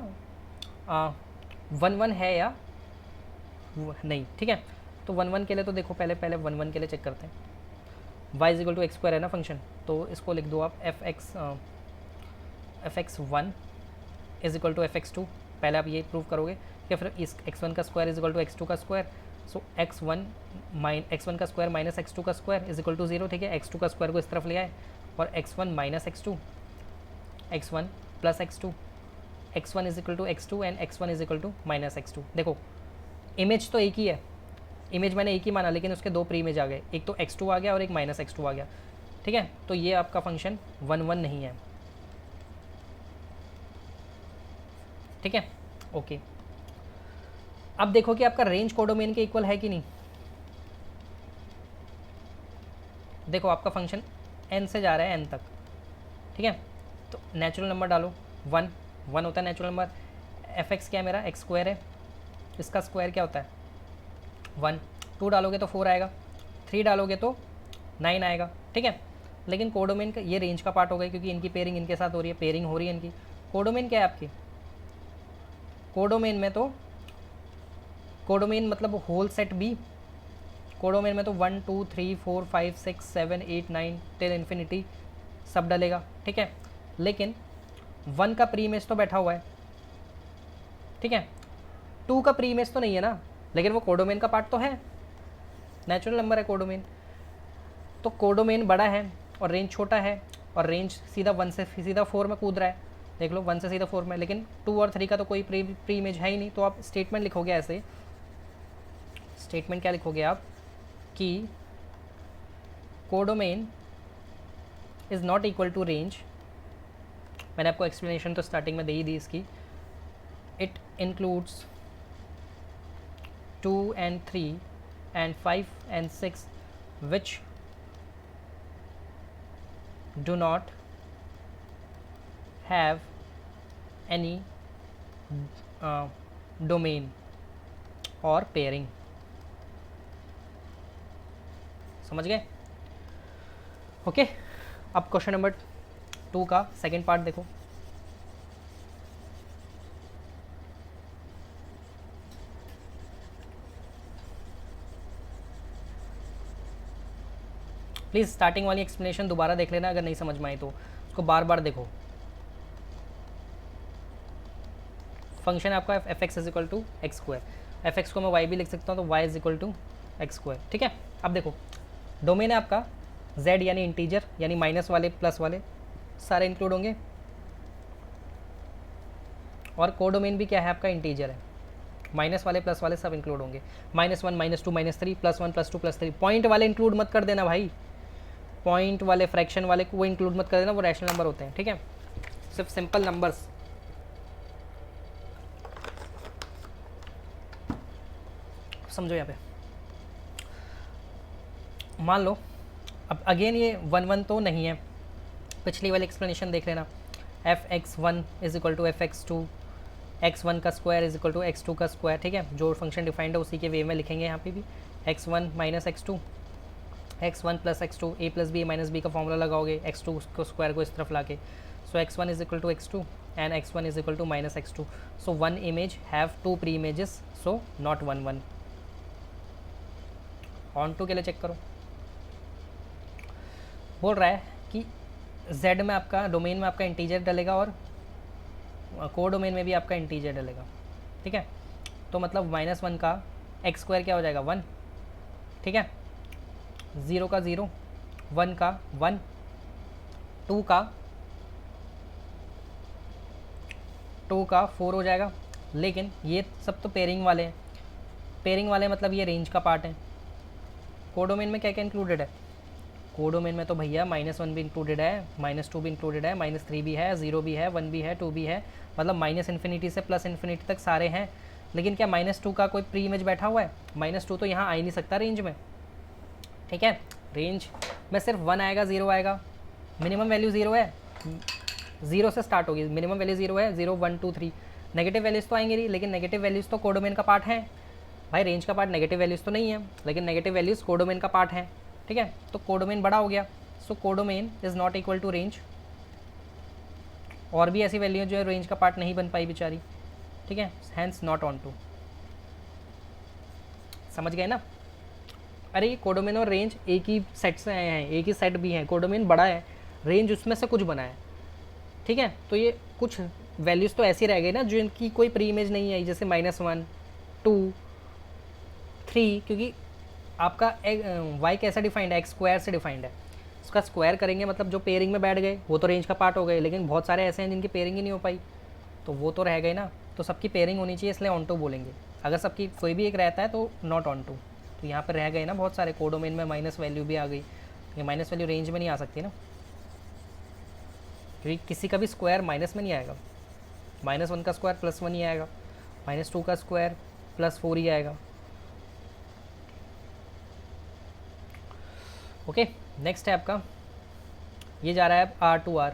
1 1 है या नहीं। ठीक है, तो 1 1 के लिए तो देखो पहले 1 1 के लिए चेक करते हैं। y is equal to x square है ना फंक्शन, तो इसको लिख दो आप f x one is equal to f x two. पहले आप ये प्रूव करोगे कि फिर इस x1 का square is equal to x2 का स्क्वायर, सो x1 का स्क्वायर माइनस x2 का स्क्वायर इज इक्वल टू 0। ठीक है, x2 का स्क्वायर को इस तरफ ले आए और x1 minus x2, x1 plus x2, x1 is equal to x2 and x1 is equal to minus x2। देखो इमेज तो एक ही है, इमेज मैंने एक ही माना, लेकिन उसके दो प्री इमेज आ गए, एक तो x2 आ गया और एक माइनस x2 आ गया। ठीक है, तो ये आपका फंक्शन 1 1 नहीं है। ठीक है, ओके। अब देखो कि आपका रेंज कोडोमेन के इक्वल है कि नहीं। देखो आपका फंक्शन n से जा रहा है n तक। ठीक है, तो नेचुरल नंबर डालो, 1 1 होता है नेचुरल नंबर। एफ एक्स क्या है मेरा, एक्स स्क्वायर है, इसका स्क्वायर क्या होता है 1। 2 डालोगे तो 4 आएगा, 3 डालोगे तो 9 आएगा। ठीक है, लेकिन कोडोमेन का ये रेंज का पार्ट हो गया क्योंकि इनकी पेयरिंग इनके साथ हो रही है, पेयरिंग हो रही है इनकी। कोडोमेन क्या है आपकी, कोडोमेन में तो कोडोमेन मतलब होल सेट बी, कोडोमेन में तो 1 2 3 4 5 6 7 8 9 टिल इन्फिनिटी सब डलेगा। ठीक है, लेकिन 1 का प्री इमेज तो बैठा हुआ है। ठीक है, 2 का प्री इमेज तो नहीं है ना, लेकिन वो कोडोमेन का पार्ट तो है, नेचुरल नंबर है कोडोमेन। तो कोडोमेन बड़ा है और रेंज छोटा है, और रेंज सीधा 1 से सीधा 4 में कूद रहा है। देख लो 1 से सीधा 4 में, लेकिन 2 और 3 का तो कोई प्री इमेज है ही नहीं। तो आप स्टेटमेंट लिखोगे ऐसे, स्टेटमेंट क्या लिखोगे आप कि codomain is not equal to range. मैंने आपको एक्सप्लेनेशन तो स्टार्टिंग में दे ही दी इसकी। It includes 2 and 3 and 5 and 6 which do not have any domain or pairing। समझ गए? ओके, अब क्वेश्चन नंबर 2 का सेकेंड पार्ट देखो। प्लीज़ स्टार्टिंग वाली एक्सप्लेनेशन दोबारा देख लेना, अगर नहीं समझ में आई तो उसको बार बार देखो। फंक्शन आपका f x is equal to x square, f x को मैं वाई भी लिख सकता हूँ, तो y is equal to x square. ठीक है, अब देखो डोमेन है आपका z यानी इंटीजर, यानी माइनस वाले प्लस वाले सारे इंक्लूड होंगे, और कोडोमेन भी क्या है आपका इंटीजर है, माइनस वाले प्लस वाले सब इंक्लूड होंगे। -1 -2 -3 +1 +2 +3। पॉइंट वाले इंक्लूड मत कर देना भाई, पॉइंट वाले फ्रैक्शन वाले को वो इंक्लूड मत कर देना, वो रैशनल नंबर होते हैं। ठीक है, सिर्फ सिंपल नंबर्स। समझो यहाँ पे, मान लो अब अगेन ये 1 1 तो नहीं है, पिछली वाली एक्सप्लेनेशन देख लेना। f(x1) is equal to f(x2), x1 का square is equal to x2 का स्क्वायर। ठीक है, जो फंक्शन डिफाइंड है उसी के वे में लिखेंगे यहाँ पे भी, x1 minus x2, x1 plus x2, a plus b minus B का फॉर्मूला लगाओगे x2 को स्क्वायर को इस तरफ लाके, so x1 is equal to x2 and x1 is equal to minus x2। So 1 image have 2 pre images, so not 1 1। Onto के लिए check करो, बोल रहा है कि z में आपका डोमेन में आपका इंटीजर डलेगा और को डोमेन में भी आपका इंटीजर डलेगा। ठीक है, तो मतलब -1 का एक्स स्क्वायर क्या हो जाएगा 1। ठीक है, 0 का 0, 1 का 1, 2 का 4 हो जाएगा। लेकिन ये सब तो पेयरिंग वाले हैं, पेयरिंग वाले मतलब ये रेंज का पार्ट है। कोडोमेन में क्या क्या इंक्लूडेड है, कोडोमेन में तो भैया -1 भी इंक्लूडेड है, -2 भी इंक्लूडेड है, -3 भी है, 0 भी है, 1 भी है, 2 भी है, मतलब -∞ से +∞ तक सारे हैं। लेकिन क्या -2 का कोई प्री इमेज बैठा हुआ है? -2 तो यहाँ आ ही नहीं सकता रेंज में, ठीक है। रेंज में सिर्फ 1 आएगा, 0 आएगा, मिनिमम वैल्यू 0 है, 0 से स्टार्ट होगी, मिनिमम वैल्यू 0 है, 0 1 2 3। नेगेटिव वैल्यूज़ तो आएंगे नहीं, लेकिन नेगेटिव वैल्यूज़ तो कोडोमेन का पार्ट है भाई। रेंज का पार्ट नेगेटिव वैल्यूज़ तो नहीं है, लेकिन नेगेटिव वैल्यूज़ कोडोमेन का पार्ट है, ठीक है। तो कोडोमेन बड़ा हो गया, so codomain is not equal to range. और भी ऐसी वैल्यू जो है रेंज का पार्ट नहीं बन पाई बेचारी, ठीक है, हैंस नॉट ऑन टू। समझ गए ना? अरे ये कोडोमेन और रेंज एक ही सेट से आए हैं, एक ही सेट भी हैं। कोडोमेन बड़ा है, रेंज उसमें से कुछ बना है, ठीक है। तो ये कुछ वैल्यूज़ तो ऐसी रह गई ना जिनकी कोई प्री इमेज नहीं आई, जैसे -1 2 3, क्योंकि आपका y कैसा डिफाइंड है? x² से डिफाइंड है। उसका स्क्वायर करेंगे मतलब जो पेयरिंग में बैठ गए वो तो रेंज का पार्ट हो गए, लेकिन बहुत सारे ऐसे हैं जिनकी पेयरिंग ही नहीं हो पाई, तो वो तो रह गए ना। तो सबकी पेयरिंग होनी चाहिए, इसलिए ऑन टू बोलेंगे। अगर सबकी कोई भी एक रहता है तो नॉट ऑन टू। तो यहाँ पर रह गए ना बहुत सारे, कोडोमेन में माइनस वैल्यू भी आ गई, ये माइनस वैल्यू रेंज में नहीं आ सकती ना, क्योंकि किसी का भी स्क्वायर माइनस में नहीं आएगा। -1 का स्क्वायर +1 ही आएगा, -2 का स्क्वायर +4 ही आएगा। ओके, नेक्स्ट है आपका, ये जा रहा है R2R,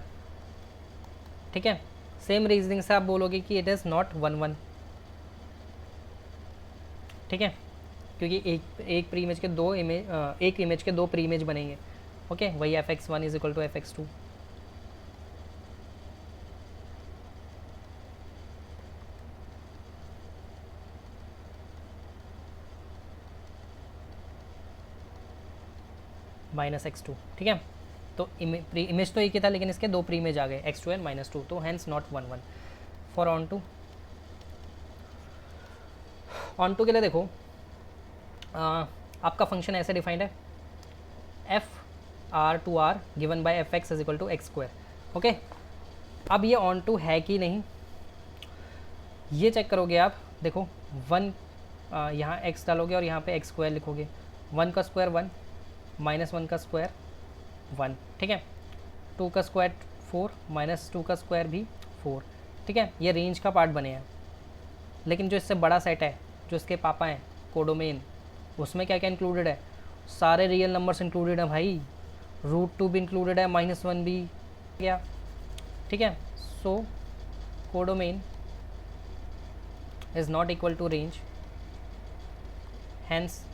ठीक है। सेम रीजनिंग से आप बोलोगे कि इट इज़ नॉट 1 1, ठीक है, क्योंकि एक प्री इमेज के दो इमेज, एक इमेज के दो प्री इमेज बनेंगे। ओके, वही fx1 is equal to fx2। -x2, ठीक है। तो इमेज तो एक ही था, लेकिन इसके दो प्री इमेज आ गए, x2 एंड -2, तो hence not 1 1। For onto के लिए देखो, आपका फंक्शन ऐसे डिफाइंड है, f(r2r) given by fx is equal to x²। Okay, अब ये ऑन टू है कि नहीं ये चेक करोगे आप। देखो 1 यहाँ x डालोगे और यहाँ पे x² लिखोगे, 1 का स्क्वायर 1, -1 का स्क्वायर 1, ठीक है, 2 का स्क्वायर 4, -2 का स्क्वायर भी 4, ठीक है। ये रेंज का पार्ट बने हैं। लेकिन जो इससे बड़ा सेट है, जो इसके पापा हैं कोडोमेन, उसमें क्या क्या इंक्लूडेड है? सारे रियल नंबर्स इंक्लूडेड हैं भाई, √2 भी इंक्लूडेड है, -1 भी क्या, ठीक है। So codomain is not equal to range, hence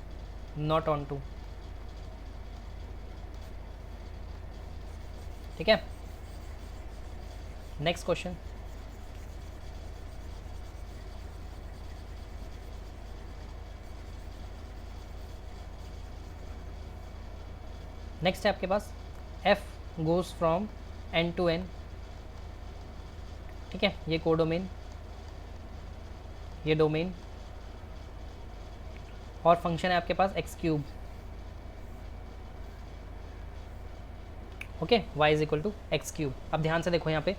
not onto, ठीक है। नेक्स्ट क्वेश्चन, नेक्स्ट है आपके पास f goes from n to n, ठीक है। ये कोडोमेन, ये डोमेन, और फंक्शन है आपके पास x3। Okay, y is equal to x3। अब ध्यान से देखो यहाँ पे,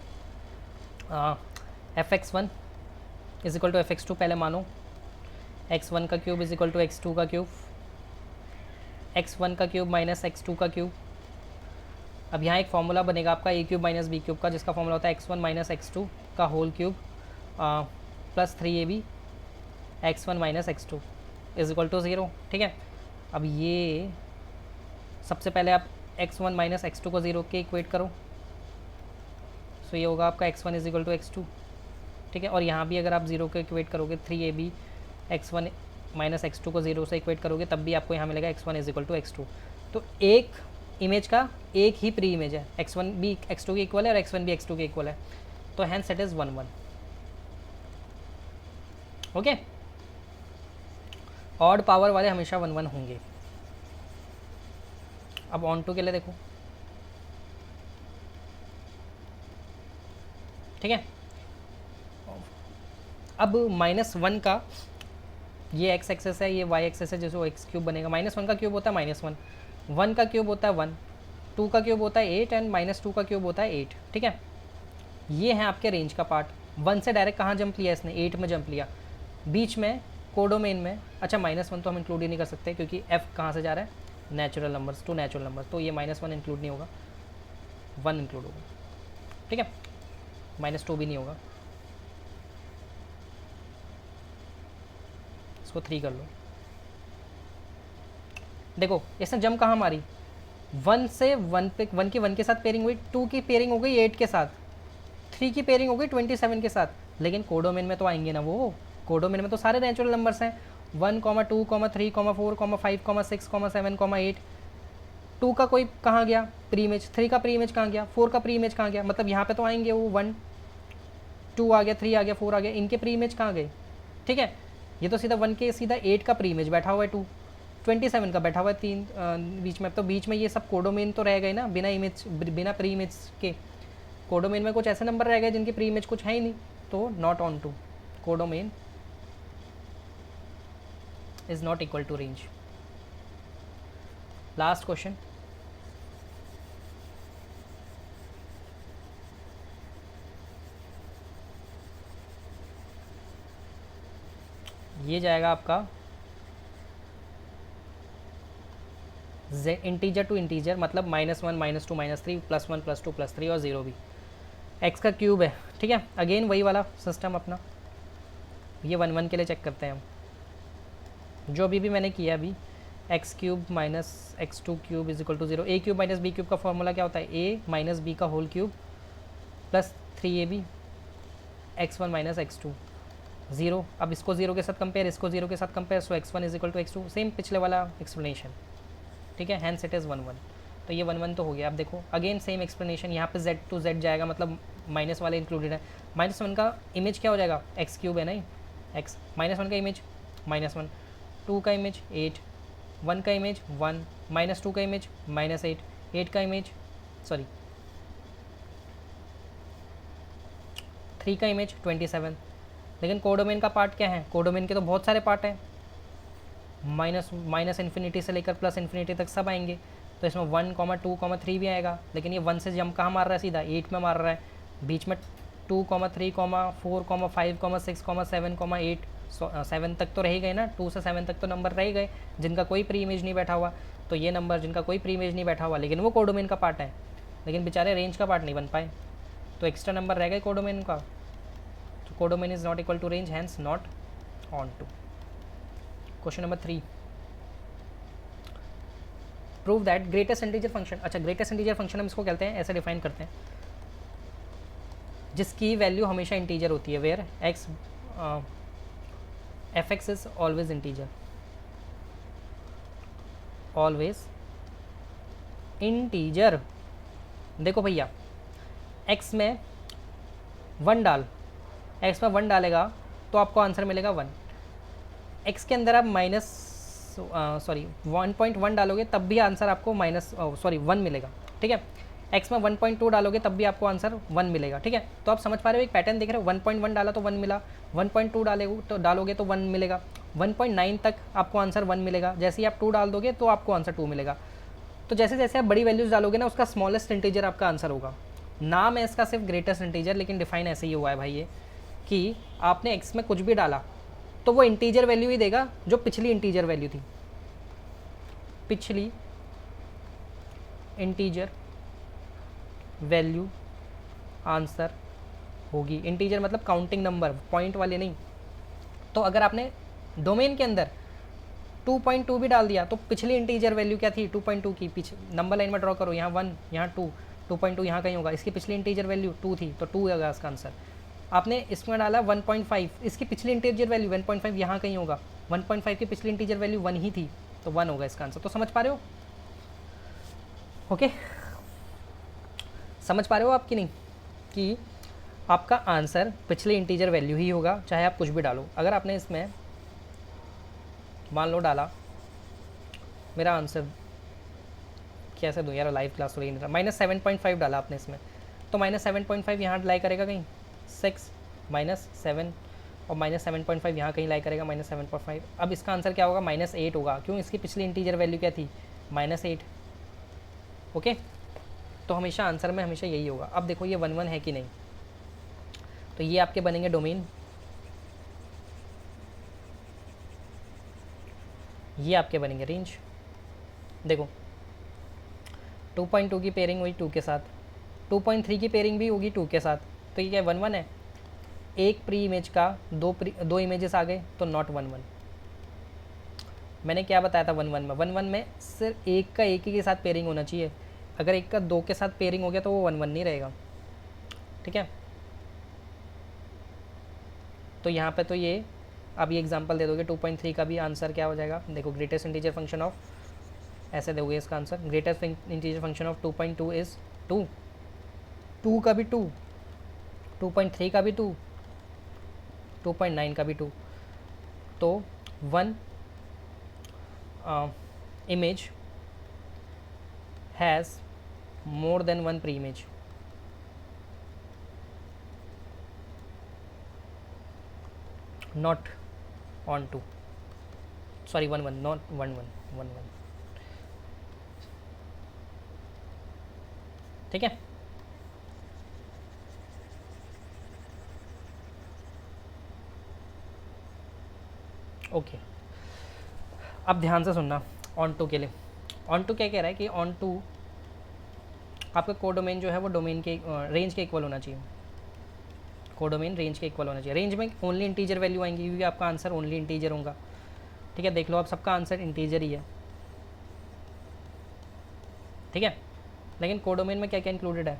fx1 is equal to fx2 पहले मानो, x1 का cube is equal to x2 का क्यूब, x1 का क्यूब माइनस x2 का क्यूब। अब यहाँ एक फॉर्मूला बनेगा आपका a³ माइनस b³ का, जिसका फॉर्मूला होता है x1 माइनस x2 का whole cube plus 3ab x1 minus x2 is equal to 0, ठीक है। अब ये सबसे पहले आप x1 माइनस x2 को 0 के इक्वेट करो, सो ये होगा आपका x1 is equal to x2, ठीक है। और यहाँ भी अगर आप 0 के इक्वेट करोगे, 3ab x1 माइनस x2 को 0 से इक्वेट करोगे, तब भी आपको यहाँ मिलेगा x1 is equal to x2। तो एक इमेज का एक ही प्री इमेज है, x1 भी x2 के इक्वल है और x1 भी x2 के इक्वल है, तो hence it is 1 1। Okay, odd power वाले हमेशा 1 1 होंगे। अब ऑन टू के लिए देखो, ठीक है। अब -1 का ये x एक्सेस है, ये y एक्सेस है, जैसे वो x³ बनेगा। -1 का क्यूब होता है -1, 1 का क्यूब होता है 1, 2 का क्यूब होता है 8 एंड -2 का क्यूब होता है 8, ठीक है। ये है आपके रेंज का पार्ट। 1 से डायरेक्ट कहाँ जंप लिया इसने? 8 में जंप लिया। बीच में कोडोमेन में, अच्छा -1 तो हम इंक्लूड ही नहीं कर सकते क्योंकि f कहाँ से जा रहा है, नेचुरल नंबर्स, 2 नेचुरल नंबर्स, तो ये -1 इंक्लूड नहीं होगा, 1 इंक्लूड होगा, ठीक है, -2 भी नहीं होगा, इसको 3 कर लो। देखो इसने जम कहाँ मारी, 1 से 1 पे, 1 की 1 के साथ पेयरिंग हुई, 2 की पेयरिंग हो गई 8 के साथ, 3 की पेयरिंग हो गई 27 के साथ, लेकिन कोडोमेन में तो आएंगे ना वो, कोडोमेन में तो सारे नेचुरल नंबर्स हैं, 1, 2, 3, 4, 5, 6, 7, 8, 2 का कोई कहाँ गया प्री इमेज, 3 का प्री इमेज कहाँ गया, 4 का प्री इमेज कहाँ गया, मतलब यहाँ पे तो आएंगे वो, 1 2 आ गया, 3 आ गया, 4 आ गया, इनके प्री इमेज कहाँ गए, ठीक है, ये तो सीधा 1 के सीधा 8 का प्री इमेज बैठा हुआ है, 2 27 का बैठा हुआ है, 3 बीच में, तो बीच में ये सब कोडोमेन तो रह गए ना, बिना इमेज, बिना प्री इमेज के, कोडोमेन में कुछ ऐसे नंबर रह गए जिनकी प्री इमेज कुछ है ही नहीं, तो not onto, codomain is not equal to range. Last question, ये जाएगा आपका इंटीजर टू इंटीजर, मतलब -1, -2, -3, +1, +2, +3 और 0 भी, x का क्यूब है, ठीक है, अगेन वही वाला सिस्टम अपना, ये 1 1 के लिए चेक करते हैं हम, जो भी मैंने किया अभी, x cube -x2 cube is equal to 0, a cube minus b cube का फॉर्मूला क्या होता है, a माइनस बी का whole cube plus 3ab x1 - x2 0, अब इसको 0 के साथ कंपेयर, इसको 0 के साथ compare, so x1 is equal to x2, same पिछले वाला एक्सप्लेनेशन, ठीक है, हैंस इट इज़ 1 1, तो ये 1 1 तो हो गया। अब देखो अगेन सेम एक्सप्लेनेशन, यहाँ पे z टू z जाएगा, मतलब माइनस वाले इंक्लूडेड है, -1 का इमेज क्या हो जाएगा, x क्यूब है नहीं, x, -1 का इमेज -1, 2 का इमेज 8, 1 का इमेज 1, -2 का इमेज -8, 8 का इमेज सॉरी 3 का इमेज 27, लेकिन कोडोमेन का पार्ट क्या है, कोडोमेन के तो बहुत सारे पार्ट हैं, माइनस इन्फिनिटी से लेकर प्लस इन्फिनिटी तक सब आएंगे, तो इसमें 1, 2, 3 भी आएगा, लेकिन ये 1 से जंप कहाँ मार रहा है, सीधा 8 में मार रहा है, बीच में 2, 3, 4, 5, 6, 7, 8, 7 तक तो रह गए ना, 2 से 7 तक तो नंबर रह गए जिनका कोई प्री इमेज नहीं बैठा हुआ, तो ये नंबर जिनका कोई प्री इमेज नहीं बैठा हुआ, लेकिन वो कोडोमेन का पार्ट है, लेकिन बेचारे रेंज का पार्ट नहीं बन पाए, तो एक्स्ट्रा नंबर रह गए कोडोमेन का, तो codomain is not equal to range, hence not onto. Question number 3, prove that greatest integer function, अच्छा ग्रेटेस्ट इंटीजर फंक्शन हम इसको कहते हैं, ऐसे डिफाइन करते हैं, जिसकी वैल्यू हमेशा इंटीजर होती है, where x f x is always integer, always integer. देखो भैया x में 1 डाल, x में 1 डालेगा तो आपको आंसर मिलेगा 1, x के अंदर आप 1.1 डालोगे तब भी आंसर आपको 1 मिलेगा, ठीक है, x में 1.2 डालोगे तब भी आपको आंसर 1 मिलेगा, ठीक है, तो आप समझ पा रहे हो, एक पैटर्न देख रहे हो, 1.1 डाला तो 1 मिला, 1.2 डालोगे तो 1 मिलेगा, 1.9 तक आपको आंसर 1 मिलेगा, जैसे ही आप 2 डाल दोगे तो आपको आंसर 2 मिलेगा, तो जैसे जैसे आप बड़ी वैल्यूज़ डालोगे ना, उसका स्मॉलेस्ट इंटीजर आपका आंसर होगा, नाम है इसका सिर्फ ग्रेटेस्ट इंटीजर, लेकिन डिफाइन ऐसे ही हुआ है भाई ये, कि आपने x में कुछ भी डाला तो वो इंटीजर वैल्यू ही देगा जो पिछली इंटीजर वैल्यू थी, पिछली इंटीजर वैल्यू आंसर होगी, इंटीजर मतलब काउंटिंग नंबर, पॉइंट वाले नहीं, तो अगर आपने डोमेन के अंदर 2.2 भी डाल दिया तो पिछली इंटीजर वैल्यू क्या थी 2.2 की, पीछे नंबर लाइन में ड्रॉ करो, यहाँ 1 यहाँ 2, 2.2 यहाँ कहीं होगा, इसकी पिछली इंटीजर वैल्यू 2 थी तो 2 होगा इसका आंसर, आपने इसमें डाला 1.5, इसकी पिछली इंटीजर वैल्यू 1.5 यहाँ कहीं होगा, 1.5 की पिछली इंटीजर वैल्यू 1 ही थी तो 1 होगा इसका आंसर, तो समझ पा रहे हो, ओके, समझ पा रहे हो आप कि नहीं, कि आपका आंसर पिछले इंटीजर वैल्यू ही होगा चाहे आप कुछ भी डालो। अगर आपने इसमें मान लो डाला, मेरा आंसर कैसे दूँ यार, लाइव क्लास थोड़ी नहीं, -7.5 डाला आपने इसमें, तो -7.5 यहाँ लाई करेगा कहीं 6 -7 और -7.5 यहाँ कहीं लाई करेगा -7.5, अब इसका आंसर क्या होगा -8 होगा, क्यों, इसकी पिछली इंटीजर वैल्यू क्या थी -8, ओके, तो हमेशा आंसर में हमेशा यही होगा। अब देखो ये 1 1 है कि नहीं, तो ये आपके बनेंगे डोमेन, ये आपके बनेंगे रेंज, देखो 2.2 की पेयरिंग हुई 2 के साथ, 2.3 की पेयरिंग भी होगी 2 के साथ, तो ये क्या 1 1 है। एक प्री इमेज का दो इमेजेस आ गए तो नॉट 1 1। मैंने क्या बताया था 1 1 में सिर्फ एक का एक ही के साथ पेयरिंग होना चाहिए। अगर एक का दो के साथ पेयरिंग हो गया तो वो 1 1 नहीं रहेगा, ठीक है। तो यहाँ पे तो ये अब ये एग्जांपल दे दोगे 2.3 का भी आंसर क्या हो जाएगा। देखो ग्रेटेस्ट इंटीजर फंक्शन ऑफ, ऐसे दोगे इसका answer, greatest integer function of 2.2 is 2, 2 का भी 2, 2.3 का भी 2, 2.9 का भी 2। तो one image has more than one pre-image, not on 2, sorry 1 1, not 1 1, 1 1, ठीक है। ओके, अब ध्यान से सुनना ऑन टू के लिए। ऑन टू क्या कह रहा है कि ऑन टू आपका कोडोमेन जो है वो डोमेन के रेंज के इक्वल होना चाहिए, कोडोमेन रेंज के इक्वल होना चाहिए। रेंज में ओनली इंटीजर वैल्यू आएंगी क्योंकि आपका आंसर ओनली इंटीजर होगा, ठीक है। देख लो आप सबका आंसर इंटीजर ही है, ठीक है। लेकिन कोडोमेन में क्या क्या इंक्लूडेड है,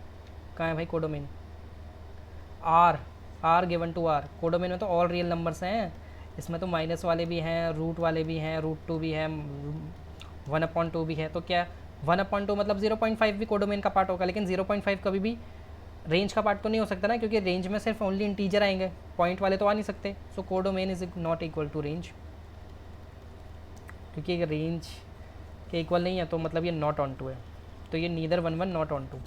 कहाँ है भाई codomain, R given to R. कोडोमेन में तो ऑल रियल नंबर्स हैं, इसमें तो माइनस वाले भी हैं, रूट वाले भी हैं, रूट 2 भी है, 1/2 भी है। तो क्या 1/2 मतलब 0.5 भी कोडोमेन का पार्ट होगा, लेकिन 0.5 कभी भी रेंज का पार्ट तो नहीं हो सकता ना, क्योंकि रेंज में सिर्फ ओनली इंटीजर आएंगे, पॉइंट वाले तो आ नहीं सकते। So codomain is not equal to range, क्योंकि रेंज के इक्वल नहीं है तो मतलब ये नॉट ऑन टू है, तो ये neither 1 1 not onto.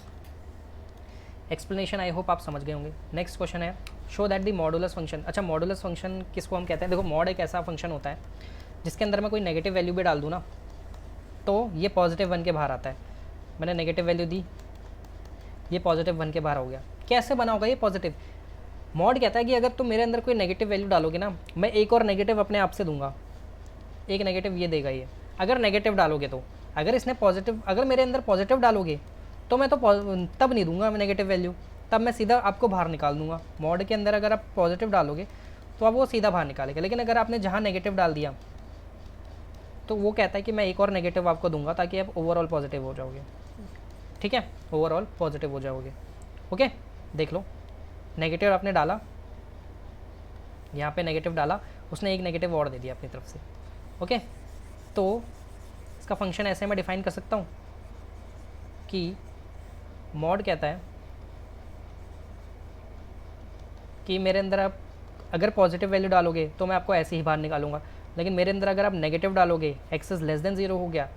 Explanation I hope आप समझ गए होंगे। नेक्स्ट क्वेश्चन है show that the modulus function. अच्छा मॉडुलस फंक्शन किसको हम कहते हैं, देखो मॉड एक ऐसा फंक्शन होता है जिसके अंदर मैं कोई नेगेटिव वैल्यू भी डाल दूँ ना तो ये +1 के बाहर आता है। मैंने नेगेटिव वैल्यू दी, ये +1 के बाहर हो गया। कैसे बना होगा ये पॉजिटिव, मॉड कहता है कि अगर तुम मेरे अंदर कोई नेगेटिव वैल्यू डालोगे ना, मैं एक और नेगेटिव अपने आप से दूंगा, एक नेगेटिव ये देगा ये, अगर नेगेटिव डालोगे तो। अगर इसने पॉजिटिव, अगर मेरे अंदर पॉजिटिव डालोगे तो मैं तो तब नहीं दूंगा मैं नेगेटिव वैल्यू, तब मैं सीधा आपको बाहर निकाल दूंगा। मॉड के अंदर अगर आप पॉजिटिव डालोगे तो अब वो सीधा बाहर निकालेगा, लेकिन अगर आपने जहाँ नेगेटिव डाल दिया तो वो कहता है कि मैं एक और नेगेटिव आपको दूंगा ताकि आप ओवरऑल पॉजिटिव हो जाओगे, ठीक है, ओवरऑल पॉजिटिव हो जाओगे। ओके देख लो, नेगेटिव आपने डाला, यहाँ पे नेगेटिव डाला, उसने एक नेगेटिव और दे दिया अपनी तरफ से। ओके तो इसका फंक्शन ऐसे मैं डिफाइन कर सकता हूँ कि मॉड कहता है कि मेरे अंदर आप अगर पॉजिटिव वैल्यू डालोगे तो मैं आपको ऐसे ही बाहर निकालूंगा, लेकिन मेरे अंदर अगर आप नेगेटिव डालोगे, एक्स इज़ लेस देन 0 हो गया,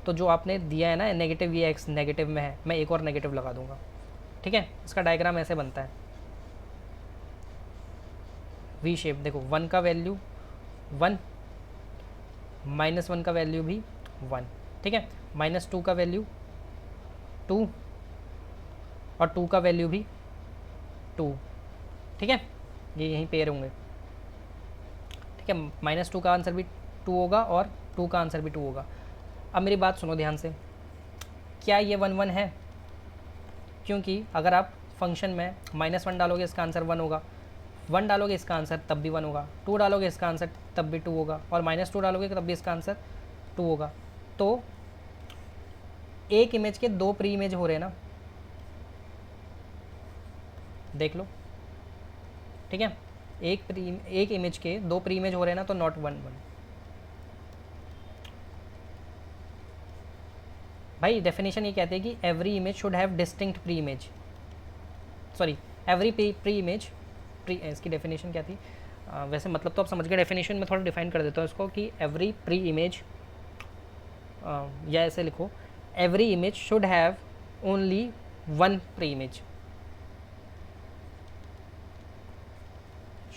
तो जो आपने दिया है ना नेगेटिव, ये एक्स नेगेटिव में है, मैं एक और नेगेटिव लगा दूंगा, ठीक है। इसका डायग्राम ऐसे बनता है वी शेप। देखो 1 का वैल्यू 1, -1 का वैल्यू भी 1, ठीक है, -2 का वैल्यू 2 और 2 का वैल्यू भी 2, ठीक है, ये यहीं पेयर होंगे, ठीक है। -2 का आंसर भी 2 होगा और 2 का आंसर भी 2 होगा। अब मेरी बात सुनो ध्यान से, क्या ये 1 1 है, क्योंकि अगर आप फंक्शन में -1 डालोगे इसका आंसर 1 होगा, 1 डालोगे इसका आंसर तब भी 1 होगा, 2 डालोगे इसका आंसर तब भी 2 होगा, और -2 डालोगे तब भी इसका आंसर 2 होगा। तो एक इमेज के दो प्री इमेज हो रहे हैं ना, देख लो, ठीक है, एक इमेज के दो प्री इमेज हो रहे हैं ना, तो नॉट 1 1। भाई डेफिनेशन ये कहते हैं कि every image should have distinct pre image, sorry every pre image, इसकी डेफिनेशन क्या थी, वैसे मतलब तो आप समझ गए, डेफिनेशन में थोड़ा डिफाइन कर देता हूँ इसको कि एवरी प्री इमेज, या ऐसे लिखो every image should have only 1 pre image,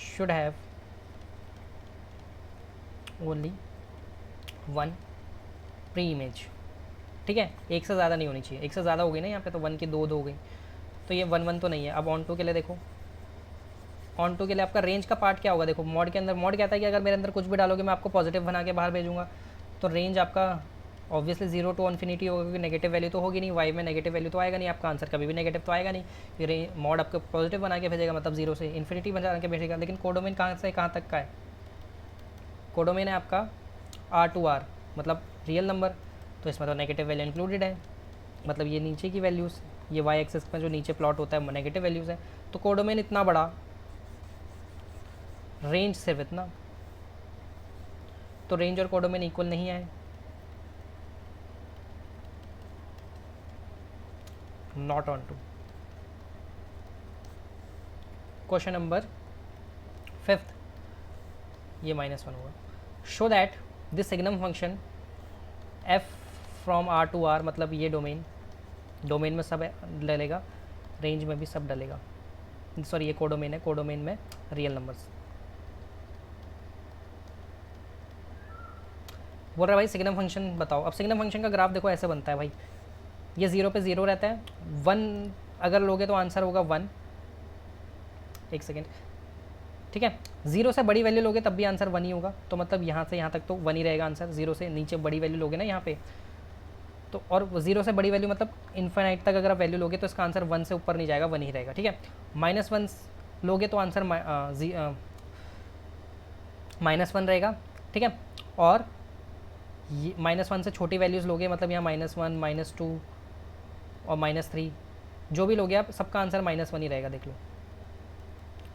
should have only 1 pre image, ठीक है, एक से ज़्यादा नहीं होनी चाहिए, एक से ज़्यादा हो गई ना यहाँ पे, तो 1 की 2 हो गई, तो ये 1 1 तो नहीं है। अब ऑन टू के लिए देखो, ऑन टू के लिए आपका रेंज का पार्ट क्या होगा, देखो मॉड के अंदर, मॉड कहता है कि अगर मेरे अंदर कुछ भी डालोगे मैं आपको पॉजिटिव बना के बाहर भेजूँगा, तो रेंज आपका ऑब्वियसली जीरो टू इन्फिनिटी होगा क्योंकि नेगेटिव वैल्यू तो होगी नहीं, वाई में नेगेटिव वैल्यू तो आएगा नहीं, आपका आंसर कभी भी नेगेटिव तो आएगा नहीं, फिर मॉड आपको पॉजिटिव बना के भेजेगा, मतलब जीरो से इन्फिनिटी बना के भेजेगा। लेकिन कोडोमेन कहाँ से कहाँ तक का है? कोडोमेन है आपका आर टू आर, मतलब रियल नंबर, तो इसमें तो नेगेटिव वैल्यू इंक्लूडेड है, मतलब ये नीचे की वैल्यूज़, ये वाई एक्सेस पर जो नीचे प्लॉट होता है नेगेटिव वैल्यूज़ है। तो कोडोमेन इतना बड़ा, रेंज सिर्फ इतना, तो रेंज और कोडोमेन इक्वल नहीं है, not onto. Question number 5, ये -1 होगा। Show that this signum function f from R to R, मतलब ये डोमेन में सब डलेगा, रेंज में भी सब डलेगा, सॉरी ये कोडोमेन है, कोडोमेन में रियल नंबर्स। बोल रहा है भाई सिग्नम फंक्शन बताओ। अब सिग्नम फंक्शन का ग्राफ देखो ऐसे बनता है भाई, ये 0 पे 0 रहता है, 1 अगर लोगे तो आंसर होगा 1, एक सेकेंड, ठीक है। 0 से बड़ी वैल्यू लोगे तब भी आंसर 1 ही होगा, तो मतलब यहाँ से यहाँ तक तो 1 ही रहेगा आंसर। 0 से नीचे बड़ी वैल्यू लोगे ना यहाँ पे, तो और 0 से बड़ी वैल्यू मतलब इन्फिनाइट तक अगर आप वैल्यू लोगे तो इसका आंसर 1 से ऊपर नहीं जाएगा, 1 ही रहेगा, ठीक है। -1 लोगे तो आंसर -1 रहेगा, ठीक है। और -1 से छोटी वैल्यूज़ लोगे, मतलब यहाँ -1, -2 और -3 जो भी लोगे आप, सबका आंसर -1 ही रहेगा, देख लो,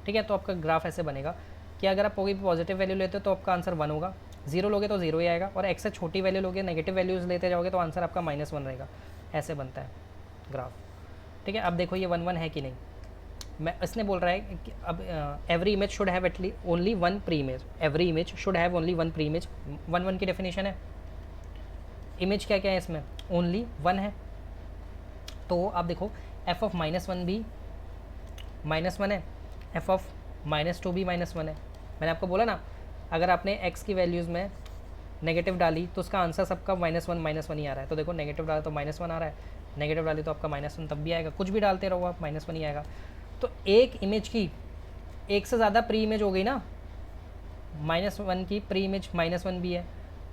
ठीक है। तो आपका ग्राफ ऐसे बनेगा कि अगर आप कोई पॉजिटिव वैल्यू लेते हो तो आपका आंसर 1 होगा, 0 लोगे तो 0 ही आएगा, और x से छोटी वैल्यू लोगे, नेगेटिव वैल्यूज़ लेते जाओगे तो आंसर आपका -1 रहेगा। ऐसे बनता है ग्राफ, ठीक है। अब देखो ये 1 1 है कि नहीं, मैं इसने बोल रहा है कि अब every image should have at least only 1 pre image, every image should have only 1 pre image. 1 1 की डेफिनेशन है, इमेज क्या क्या है इसमें, ओनली 1 है। तो आप देखो f ऑफ -1 भी -1 है, f ऑफ -2 भी -1 है। मैंने आपको बोला ना, अगर आपने x की वैल्यूज़ में नेगेटिव डाली तो उसका आंसर सबका -1 ही आ रहा है। तो देखो नेगेटिव डाला तो -1 आ रहा है, नेगेटिव डाली तो आपका -1 तब भी आएगा, कुछ भी डालते रहो आप -1 ही आएगा। तो एक इमेज की एक से ज़्यादा प्री इमेज हो गई ना, -1 की प्री इमेज -1 भी है,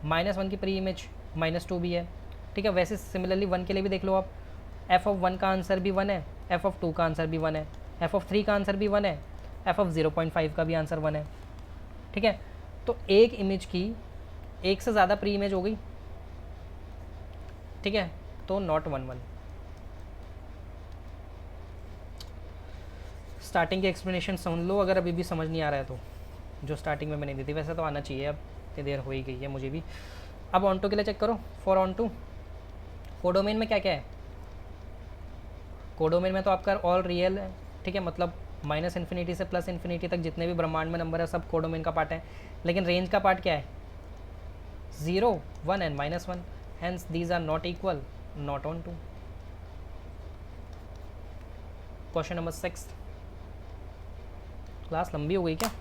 -1 की प्री इमेज -2 भी है, ठीक है। वैसे सिमिलरली 1 के लिए भी देख लो आप, f ऑफ 1 का आंसर भी 1 है, f ऑफ 2 का आंसर भी 1 है, f ऑफ 3 का आंसर भी 1 है, f ऑफ 0.5 का भी आंसर 1 है, ठीक है। तो एक इमेज की एक से ज़्यादा प्री इमेज हो गई, ठीक है, तो नॉट 1 1। स्टार्टिंग की एक्सप्लेनेशन समझ लो अगर अभी भी समझ नहीं आ रहा है तो, जो स्टार्टिंग में मैंने दी थी, वैसे तो आना चाहिए, अब इतनी देर हो ही गई है मुझे भी। अब ऑन टू के लिए चेक करो, फॉर ऑन टू कोडोमेन में क्या क्या है। कोडोमेन में तो आपका ऑल रियल है, ठीक है, मतलब -∞ से +∞ तक जितने भी ब्रह्मांड में नंबर है सब कोडोमेन का पार्ट है। लेकिन रेंज का पार्ट क्या है, 0 1 and -1, hence these are not equal, not onto. Question number 6, class लंबी हो गई क्या?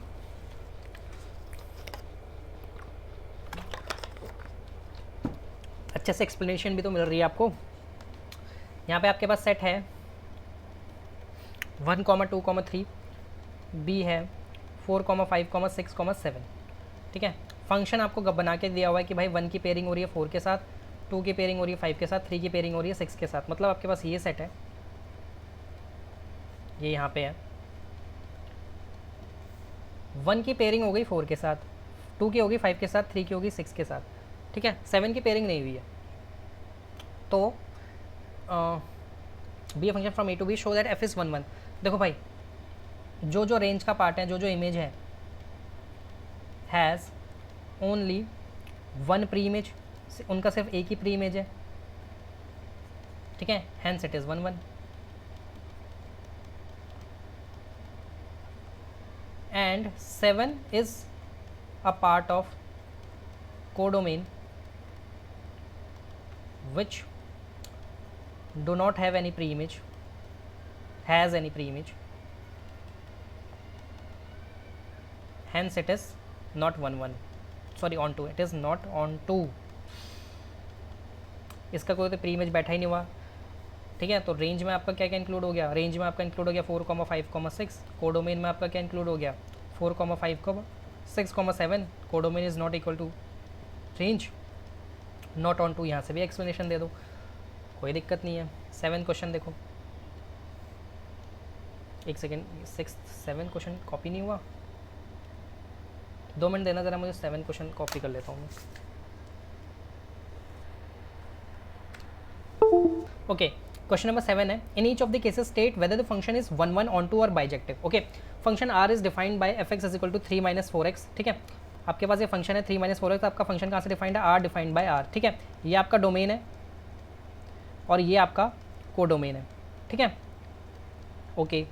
अच्छे से एक्सप्लेनेशन भी तो मिल रही है आपको। यहाँ पे आपके पास सेट है 1, 2, 3, बी है 4, 5, 6, 7, ठीक है। फंक्शन आपको बना के दिया हुआ है कि भाई 1 की पेयरिंग हो रही है 4 के साथ, 2 की पेयरिंग हो रही है 5 के साथ, 3 की पेयरिंग हो रही है 6 के साथ, मतलब आपके पास ये सेट है, ये यहाँ पे है। 1 की पेयरिंग हो गई 4 के साथ, 2 की होगी 5 के साथ, 3 की होगी 6 के साथ, ठीक है। 7 की पेयरिंग नहीं हुई है। तो be a function from A to B show that f is 1 1। देखो भाई, जो जो रेंज का पार्ट है, जो जो इमेज है, हैज़ ओनली 1 प्री इमेज, उनका सिर्फ एक ही प्री इमेज है, ठीक है, hence it is 1 1। And 7 is a part of codomain which do not have any pre-image, has any pre-image, hence it is not 1 1, sorry on 2, it is not on 2, इसका कोई तो pre image बैठा ही नहीं हुआ, ठीक है। तो रेंज में आपका क्या क्या इंक्लूड हो गया, रेंज में आपका इंक्लूड हो गया 4, 5, 6, कोडोमेन में आपका क्या इंक्लूड हो गया 4, 5, 6, 7, codomain is not equal to range, not onto, यहाँ से भी एक्सप्लेनेशन दे दो, कोई दिक्कत नहीं है। 7 क्वेश्चन देखो, एक सेकेंड, 7 क्वेश्चन कॉपी नहीं हुआ, 2 मिनट देना ज़रा मुझे, 7 क्वेश्चन कॉपी कर लेता हूँ मैं। ओके, क्वेश्चन नंबर 7 है, in each of the cases state whether the function is 1 1 onto और bijective. Okay, function R is defined by F x is equal to 3 - 4x। ठीक है, आपके पास ये फंक्शन है 3 - 4x, आपका फंक्शन कहाँ से डिफाइंड है, आर डिफाइंड बाय आर। ठीक है, ये आपका डोमेन है और ये आपका कोडोमेन है। ठीक है, okay,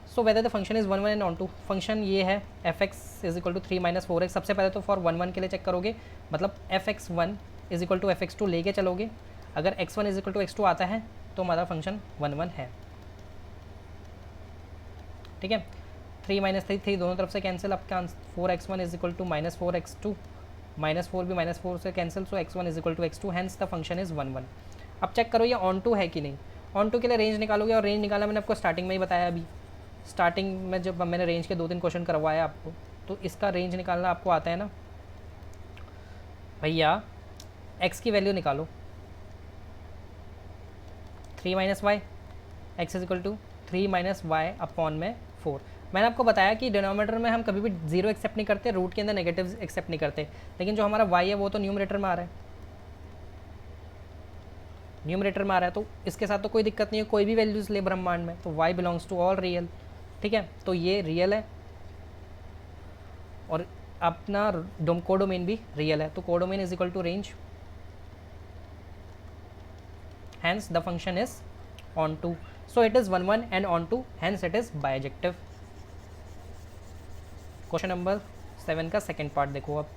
so whether the function is 1 1 and onto, function ये है f x is equal to 3 - 4x। सबसे पहले तो फॉर 1 1 के लिए चेक करोगे, मतलब f x 1 is equal to f x 2 लेके चलोगे, अगर x1 is equal to x2 आता है तो हमारा फंक्शन 1 1 है। ठीक है, 3 - 3 3 दोनों तरफ से कैंसिल, आपका 4x1 is equal to -4x2, -4 भी -4 से cancel, so x1 is equal to x2, hence the function is 1 1। अब चेक करो ये ऑन टू है कि नहीं। ऑन टू के लिए रेंज निकालोगे, और रेंज निकाला मैंने आपको स्टार्टिंग में ही बताया, अभी स्टार्टिंग में जब मैंने रेंज के 2-3 क्वेश्चन करवाया आपको, तो इसका रेंज निकालना आपको आता है ना भैया, x की वैल्यू निकालो, 3 - y, x is equal to 3 - y upon में 4। मैंने आपको बताया कि डिनोमिनेटर में हम कभी भी 0 एक्सेप्ट नहीं करते, रूट के अंदर नेगेटिव एक्सेप्ट नहीं करते, लेकिन जो हमारा y है वो तो न्यूमरेटर में आ रहा है, न्यूमरेटर में आ रहा है, तो इसके साथ तो कोई दिक्कत नहीं है, कोई भी वैल्यूज ले ब्रह्मांड में, तो y belongs to all real. ठीक है, तो ये रियल है और अपना कोडोमेन भी रियल है, तो codomain is equal to range, hence the function is onto, so it is 1 1 and onto, hence it is bijective। Question number 7 का सेकेंड पार्ट देखो, अब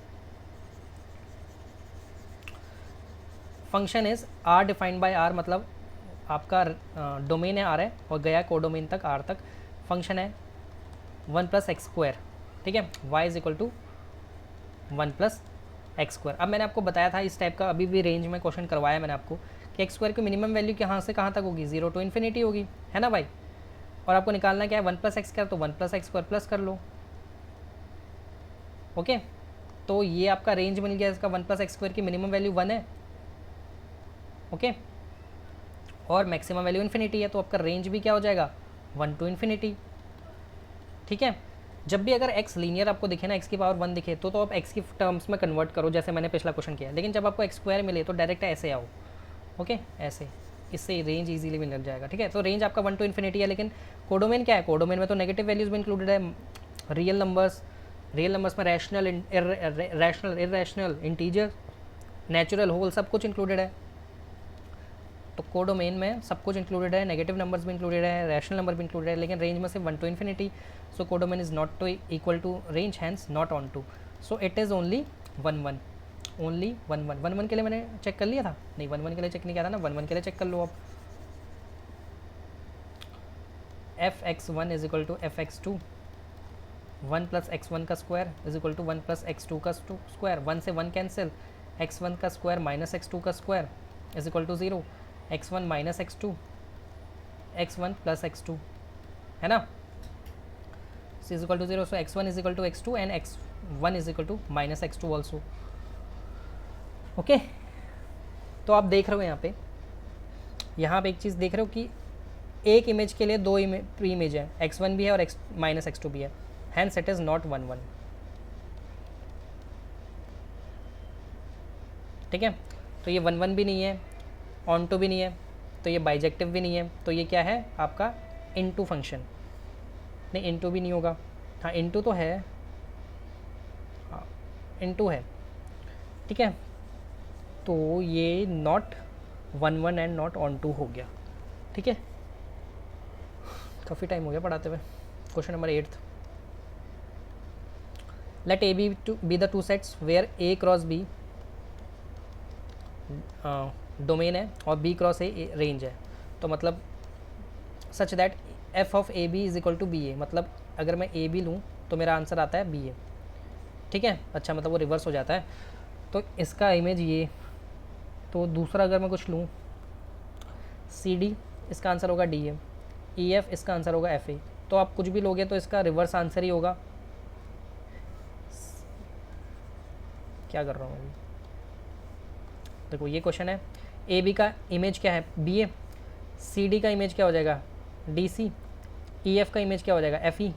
function is R defined by R, मतलब आपका domain है are है और गया codomain तक आर तक, फंक्शन है 1 + x²। ठीक है, y is equal to 1 + x²। अब मैंने आपको बताया था इस टाइप का, अभी भी रेंज में क्वेश्चन करवाया मैंने आपको कि x² की मिनिमम वैल्यू कहाँ से कहाँ तक होगी, 0 to इन्फिनिटी होगी, है ना भाई, और आपको निकालना क्या है 1 + x², तो 1 + x² प्लस कर लो। ओके, तो ये आपका रेंज बन गया इसका, 1 + x² की मिनिमम वैल्यू 1 है, ओके, और मैक्सिमम वैल्यू इन्फिनिटी है, तो आपका रेंज भी क्या हो जाएगा 1 to इन्फिनिटी। ठीक है, जब भी अगर x लीनियर आपको दिखे ना, x की पावर 1 दिखे, तो आप x की टर्म्स में कन्वर्ट करो, जैसे मैंने पिछला क्वेश्चन किया, लेकिन जब आपको x² मिले तो डायरेक्ट ऐसे आओ, ओके, ऐसे, इससे रेंज इजीली मिल जाएगा। ठीक है, तो रेंज आपका 1 to इन्फिनिटी है, लेकिन कोडोमेन क्या है, कोडोमेन में तो नेगेटिव वैल्यूज भी इंक्लूडेड है, रियल नंबर्स में rational, irrational, integer, natural, whole, सब कुछ इंक्लूडेड है। तो कोडोमेन में सब कुछ इंक्लूडेड है, नेगेटिव नंबर्स भी इंक्लूडेड है, रैशनल नंबर भी इंक्लूडेड है, लेकिन रेंज में सिर्फ 1 to infinity, so codomain is not to equal to range, hence not onto, so it is only 1 1, only 1 1। 1 1 के लिए मैंने चेक कर लिया था, नहीं 1 1 के लिए चेक नहीं किया था ना, 1 1 के लिए चेक कर लो। अब f(x1) is equal to f(x2), 1 + x1 का square is equal to 1 + x2 का स्क्वायर, 1 से 1 कैंसिल, x1 का स्क्वायर माइनस x2 का square is equal to 0, x1 - x2, x1 + x2, है ना, is equal to 0, so x1 is equal to x2 and x1 is equal to -x2 also. Okay, तो आप देख रहे हो यहाँ पे एक चीज़ देख रहे हो कि एक इमेज के लिए दो इमेज है, x1 भी है और -x2 भी है, हैंस इट इज़ नॉट 1 1। ठीक है, तो ये 1 1 भी नहीं है, ऑन टू भी नहीं है, तो ये बाइजेक्टिव भी नहीं है, तो ये क्या है आपका इनटू फंक्शन, नहीं इनटू भी नहीं होगा, हाँ इनटू तो है, हाँ इनटू है। ठीक है, तो ये not 1 1 and not onto हो गया। ठीक है, काफ़ी टाइम हो गया पढ़ाते हुए। Question number 8, let A B the 2 sets where A cross B domain है और B क्रॉस A रेंज है, तो मतलब such that f(ab) is equal to BA, मतलब अगर मैं AB लूँ तो मेरा आंसर आता है BA। ठीक है, अच्छा, मतलब वो रिवर्स हो जाता है, तो इसका इमेज ये, तो दूसरा अगर मैं कुछ लूँ CD, इसका आंसर होगा DA, EF इसका आंसर होगा FA, तो आप कुछ भी लोगे तो इसका रिवर्स आंसर ही होगा। क्या कर रहा हूँ अभी, देखो ये क्वेश्चन है, ए बी का इमेज क्या है, बी ए, सी डी का इमेज क्या हो जाएगा, डी सी, ई एफ का इमेज क्या हो जाएगा, एफ ई।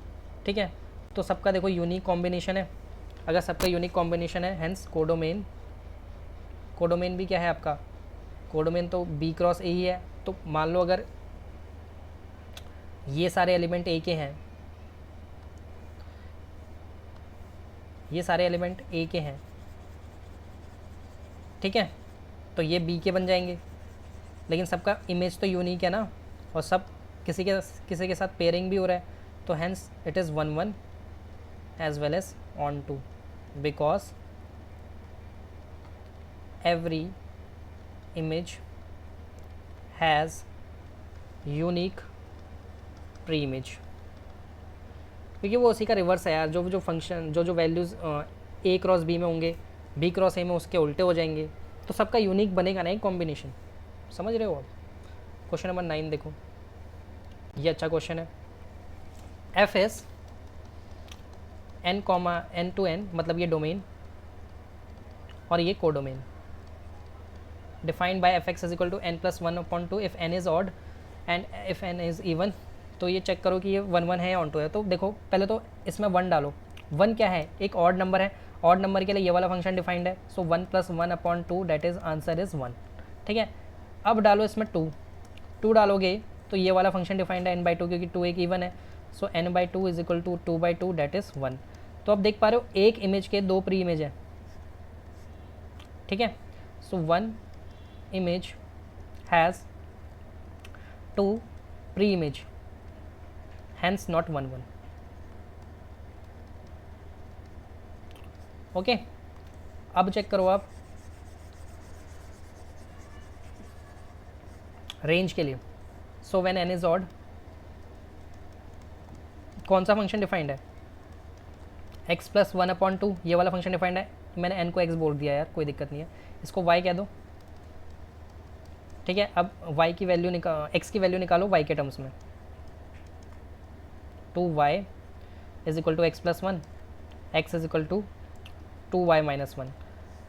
ठीक है, तो सबका देखो यूनिक कॉम्बिनेशन है। अगर सबका यूनिक कॉम्बिनेशन है, हेंस कोडोमेन, कोडोमेन भी क्या है आपका, कोडोमेन तो बी क्रॉस ए ही है। तो मान लो अगर ये सारे एलिमेंट ए के हैं, ये सारे एलिमेंट ए के हैं, ठीक है, तो ये बी के बन जाएंगे। लेकिन सबका इमेज तो यूनिक है ना, और सब किसी के साथ पेयरिंग भी हो रहा है, तो hence it is 1 1 as well as onto, because every image has unique pre image, क्योंकि वो उसी का रिवर्स है यार। जो फंक्शन जो वैल्यूज़ ए क्रॉस बी में होंगे, बी क्रॉस ए में उसके उल्टे हो जाएंगे, तो सबका यूनिक बनेगा ना एक कॉम्बिनेशन। समझ रहे हो आप? क्वेश्चन नंबर 9 देखो, ये अच्छा क्वेश्चन है। F s N comma N to N, मतलब ये डोमेन और ये codomain, defined by F x is equal to n plus 1/2 if n is odd and if n is even. तो ये चेक करो कि ये 1 1 है या ऑन टू है। तो देखो पहले तो इसमें 1 डालो। 1 क्या है, एक ऑड नंबर है, ऑड नंबर के लिए ये वाला फंक्शन डिफाइंड है। So 1 plus 1/2 that is answer is 1। ठीक है, अब डालो इसमें 2 डालोगे तो ये वाला फंक्शन डिफाइंड है n/2, क्योंकि 2 एक इवन है। So n/2 is equal to 2/2 that is 1। तो अब देख पा रहे हो एक इमेज के 2 प्री इमेज है। ठीक है, so 1 image has 2 pre image, hence not 1 1। Okay, अब चेक करो आप रेंज के लिए। So when n is odd, कौन सा फंक्शन डिफाइंड है, x प्लस 1/2, ये वाला फंक्शन डिफाइंड है। मैंने n को x बोल दिया यार, कोई दिक्कत नहीं है, इसको y कह दो। ठीक है, अब y की वैल्यू x की वैल्यू निकालो y के टर्म्स में। 2y is equal to x plus 1, x is equal to 2y minus 1।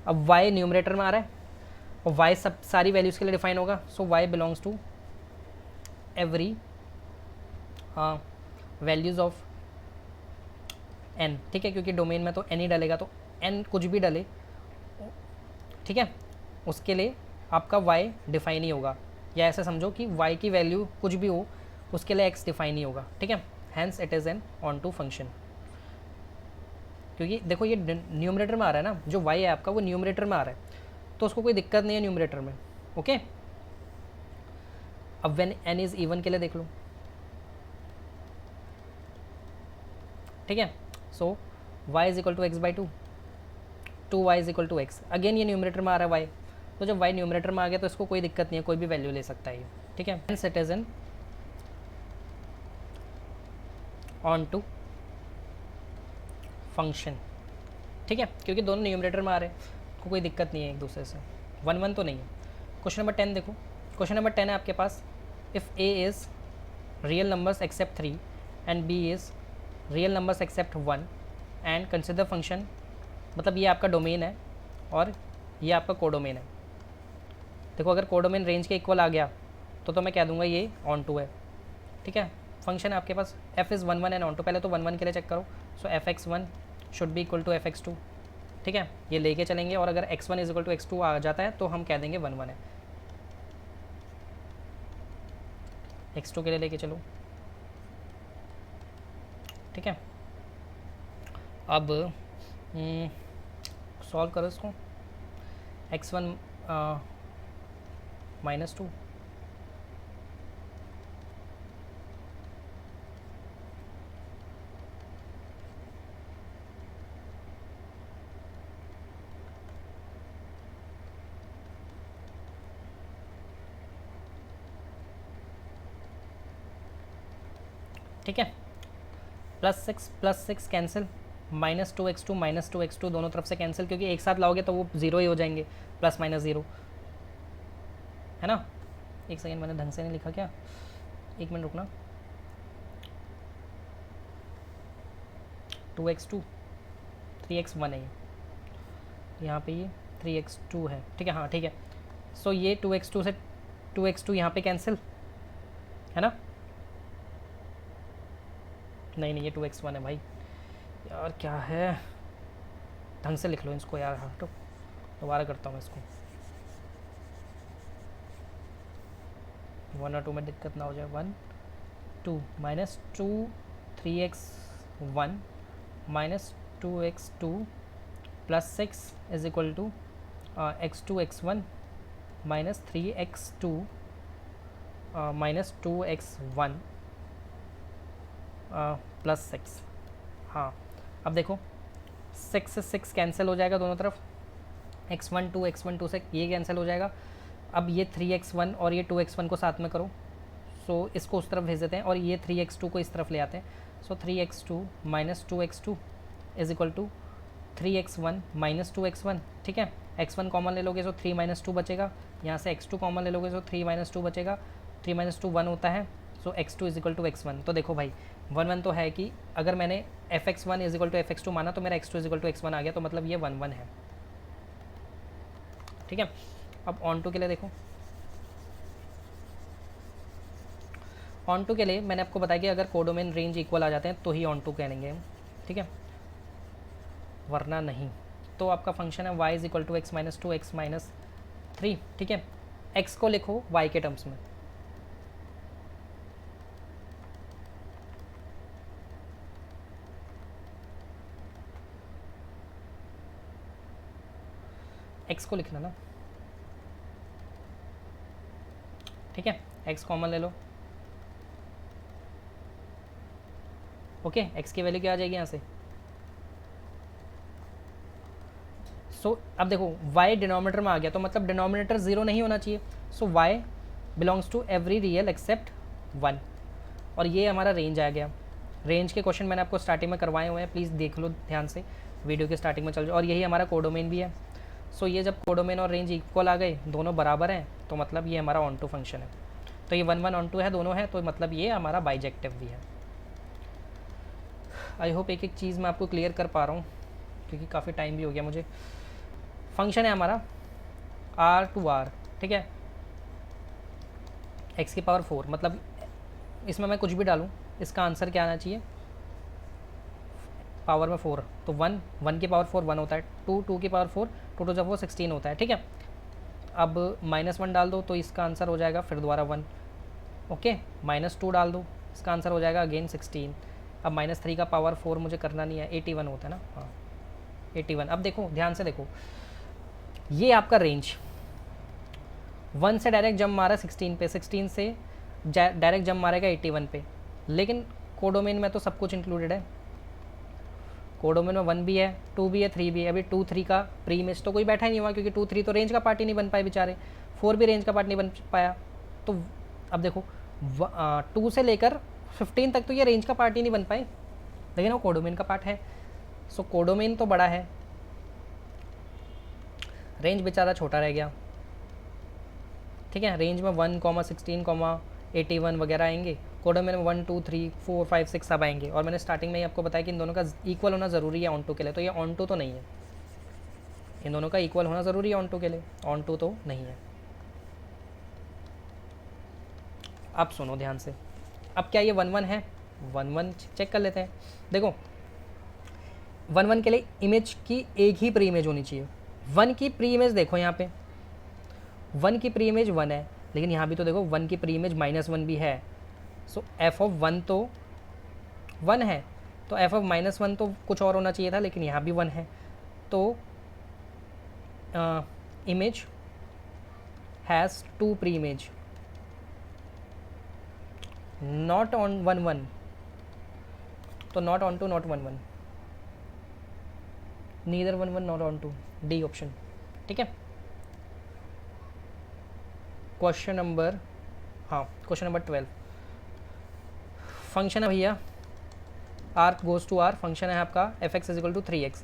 अब y न्यूमरेटर में आ रहा है और y सब सारी वैल्यूज़ के लिए डिफाइन होगा। So y belongs to every values of n। ठीक है, क्योंकि डोमेन में तो n ही डलेगा, तो n कुछ भी डले, ठीक है, उसके लिए आपका y डिफाइन ही होगा। या ऐसे समझो कि y की वैल्यू कुछ भी हो, उसके लिए x डिफाइन ही होगा। ठीक है, hence it is an onto function. क्योंकि देखो ये न्यूमरेटर में आ रहा है ना, जो y है आपका वो न्यूमरेटर में आ रहा है, तो उसको कोई दिक्कत नहीं है न्यूमरेटर में। ओके, अब व्हेन n इज़ इवन के लिए देख लो। ठीक है, so y is equal to x/2, 2y is equal to x। Again ये न्यूमरेटर में आ रहा है y, तो जब y न्यूमरेटर में आ गया तो इसको कोई दिक्कत नहीं है, कोई भी वैल्यू ले सकता है ये। ठीक है, hence it is an onto function. ठीक है, क्योंकि दोनों न्यूमरेटर में आ रहे हैं, को कोई दिक्कत नहीं है एक दूसरे से, 1 1 तो नहीं है। क्वेश्चन नंबर 10 देखो, क्वेश्चन नंबर 10 है आपके पास, if a is real numbers except 3 and b is real numbers except 1 and consider function, मतलब ये आपका डोमेन है और ये आपका कोडोमेन है। देखो अगर कोडोमेन रेंज के इक्वल आ गया तो मैं कह दूंगा ये ऑन टू है। ठीक है, फंक्शन है आपके पास f is 1 1 and onto. पहले तो 1 1 के लिए चेक करो। So fx1 should be equal to fx2। ठीक है, ये लेके चलेंगे, और अगर x1 is equal to x2 आ जाता है तो हम कह देंगे 1 1 है। x2 के लिए लेके चलो। ठीक है, अब सॉल्व करो इसको। x1 -2, ठीक है, +6 कैंसिल, -2x2 दोनों तरफ से कैंसिल, क्योंकि एक साथ लाओगे तो वो ज़ीरो ही हो जाएंगे, प्लस माइनस ज़ीरो है ना। एक सेकेंड, मैंने ढंग से नहीं लिखा क्या, एक मिनट रुकना। 2x2 3x1 है ये, यहाँ पे ये 3x2 है। ठीक है, हाँ ठीक है, सो ये 2x2 से 2x2 यहाँ पे कैंसिल है ना, नहीं नहीं ये 2x1 है भाई, यार क्या है, ढंग से लिख लो इसको यार, हाँ तो दोबारा करता हूँ मैं इसको, 1 और 2 में दिक्कत ना हो जाए, 1 2 minus 2 3x1 minus 2x2 plus 6 is equal to x2 x1 minus 3x2 minus 2x1 plus 6। हाँ अब देखो 6 से 6 कैंसिल हो जाएगा दोनों तरफ, x1 से ये कैंसिल हो जाएगा। अब ये 3x1 और ये 2x1 को साथ में करो, सो इसको उस तरफ भेज देते हैं और ये 3x2 को इस तरफ ले आते हैं। So 3x2 minus 2x2 is equal to 3x1 minus 2x1। ठीक है, x1 कॉमन ले लोगे तो 3 माइनस 2 बचेगा, यहाँ से x2 कॉमन ले लोगे तो 3 माइनस 2 बचेगा, 3 माइनस 2 1 होता है, सो x2 is equal to x1। तो देखो भाई 1 तो है कि अगर मैंने fx1 is equal to fx2 माना तो मेरा x2 is equal to x1 आ गया, तो मतलब ये 1 है। ठीक है, अब ऑन टू के लिए देखो, ऑन टू के लिए मैंने आपको बताया कि अगर कोडोमेन रेंज इक्वल आ जाते हैं तो ही ऑन टू कहेंगे। ठीक है, वरना नहीं। तो आपका फंक्शन है y is equal to x minus 2 x minus 3। ठीक है, x को लिखो y के टर्म्स में, x को लिखना ना। ठीक है, x कॉमन ले लो, ओके x की वैल्यू क्या आ जाएगी यहाँ से, सो अब देखो y डिनोमिनेटर में आ गया तो मतलब डिनोमिनेटर 0 नहीं होना चाहिए, so y belongs to every real except 1, और ये हमारा रेंज आ गया। रेंज के क्वेश्चन मैंने आपको स्टार्टिंग में करवाए हुए हैं, प्लीज़ देख लो ध्यान से, वीडियो के स्टार्टिंग में चल जाओ, और यही हमारा कोडोमेन भी है। सो ये जब कोडोमेन और रेंज इक्वल आ गए, दोनों बराबर हैं, तो मतलब ये हमारा ऑन टू फंक्शन है। तो ये 1 1 ऑन टू है, दोनों है, तो मतलब ये हमारा बाइजेक्टिव भी है। आई होप एक एक चीज़ मैं आपको क्लियर कर पा रहा हूँ, क्योंकि काफ़ी टाइम भी हो गया मुझे। फंक्शन है हमारा r टू r, ठीक है, x की पावर 4, मतलब इसमें मैं कुछ भी डालूँ इसका आंसर क्या आना चाहिए, पावर में 4, तो 1 1 की पावर 4 1 होता है, 2 2 की पावर 4 2 टू जब वो 16 होता है। ठीक है, अब -1 डाल दो तो इसका आंसर हो जाएगा फिर दोबारा 1, ओके, -2 डाल दो इसका आंसर हो जाएगा अगेन 16। अब -3 का पावर 4 मुझे करना नहीं है, 81 होता है ना, हाँ 81। अब देखो ध्यान से देखो, ये आपका रेंज 1 से डायरेक्ट जंप मारा 16 पे, 16 से डायरेक्ट जंप मारेगा 81 पे, लेकिन कोडोमेन में तो सब कुछ इंक्लूडेड है। कोडोमेन में 1 भी है, 2 भी है, 3 भी है। अभी 2 3 का प्री इमेज तो कोई बैठा ही नहीं हुआ, क्योंकि 2 3 तो रेंज का पार्ट ही नहीं बन पाए बेचारे, 4 भी रेंज का पार्ट नहीं बन पाया। तो अब देखो 2 से लेकर 15 तक तो ये रेंज का पार्ट ही नहीं बन पाए, लेकिन वो कोडोमेन का पार्ट है। सो कोडोमेन तो बड़ा है, रेंज बेचारा छोटा रह गया। ठीक है, रेंज में 1 16 81 वगैरह आएंगे, कोडोमेन में 1 2 3 4 5 6 सब आएंगे। और मैंने स्टार्टिंग में ही आपको बताया कि इन दोनों का इक्वल होना ज़रूरी है ऑन टू के लिए, तो ये ऑन टू तो नहीं है, इन दोनों का इक्वल होना ज़रूरी है ऑन टू के लिए, ऑन टू तो नहीं है। अब सुनो ध्यान से, अब क्या ये 1 1 है, 1 1 चेक कर लेते हैं। देखो 1 1 के लिए इमेज की एक ही प्री इमेज होनी चाहिए। 1 की प्री इमेज देखो, यहाँ पे 1 की प्री इमेज 1 है, लेकिन यहाँ भी तो देखो 1 की प्री इमेज -1 भी है। सो एफ ऑफ 1 तो 1 है, तो एफ ऑफ -1 तो कुछ और होना चाहिए था, लेकिन यहाँ भी 1 है, तो image has 2 pre image, not on 1 1, तो not onto not 1 1, neither 1 1 not onto, d option. ठीक है, क्वेश्चन नंबर, हाँ क्वेश्चन नंबर 12, फंक्शन है भैया r goes to r, function है आपका f(x) is equal to 3x।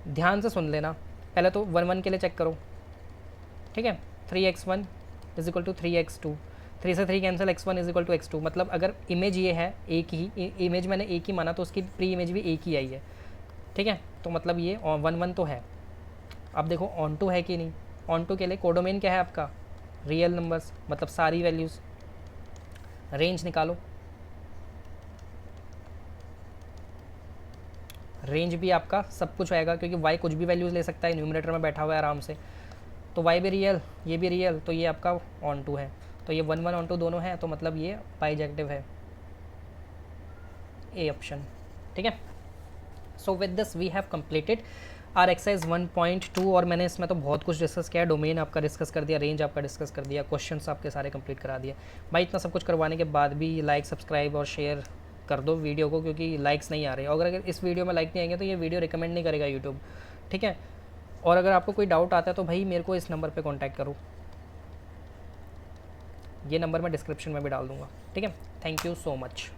ध्यान से सुन लेना, पहले तो 1 1 के लिए चेक करो। ठीक है, 3x1 is equal to 3x2, 3 से 3 cancel, x1 is equal to x2, मतलब अगर इमेज ये है एक ही इमेज, मैंने एक ही माना तो उसकी प्री इमेज भी एक ही आई है। ठीक है, तो मतलब ये 1 1 तो है। अब देखो ऑन टू है कि नहीं, ऑन टू के लिए कोडोमेन क्या है आपका रियल नंबर्स मतलब सारी वैल्यूज़, रेंज निकालो, रेंज भी आपका सब कुछ आएगा क्योंकि y कुछ भी वैल्यूज़ ले सकता है, न्यूमरेटर में बैठा हुआ है आराम से, तो y भी रियल, ये भी रियल, तो ये आपका ऑन टू है, तो ये 1 1 ऑन टू दोनों हैं, तो मतलब ये बाइजेक्टिव है, ए ऑप्शन। ठीक है, so with this we have completed our exercise 1.2 और मैंने इसमें तो बहुत कुछ डिस्कस किया है, डोमेन आपका डिस्कस कर दिया, रेंज आपका डिस्कस कर दिया, क्वेश्चंस आपके सारे कंप्लीट करा दिए। भाई इतना सब कुछ करवाने के बाद भी लाइक सब्सक्राइब और शेयर कर दो वीडियो को, क्योंकि लाइक्स नहीं आ रहे, और अगर इस वीडियो में लाइक नहीं आएंगे तो ये वीडियो रिकमेंड नहीं करेगा यूट्यूब। ठीक है, और अगर आपको कोई डाउट आता है तो भाई मेरे को इस नंबर पर कॉन्टैक्ट करो, ये नंबर मैं डिस्क्रिप्शन में भी डाल दूँगा। ठीक है, थैंक यू सो मच।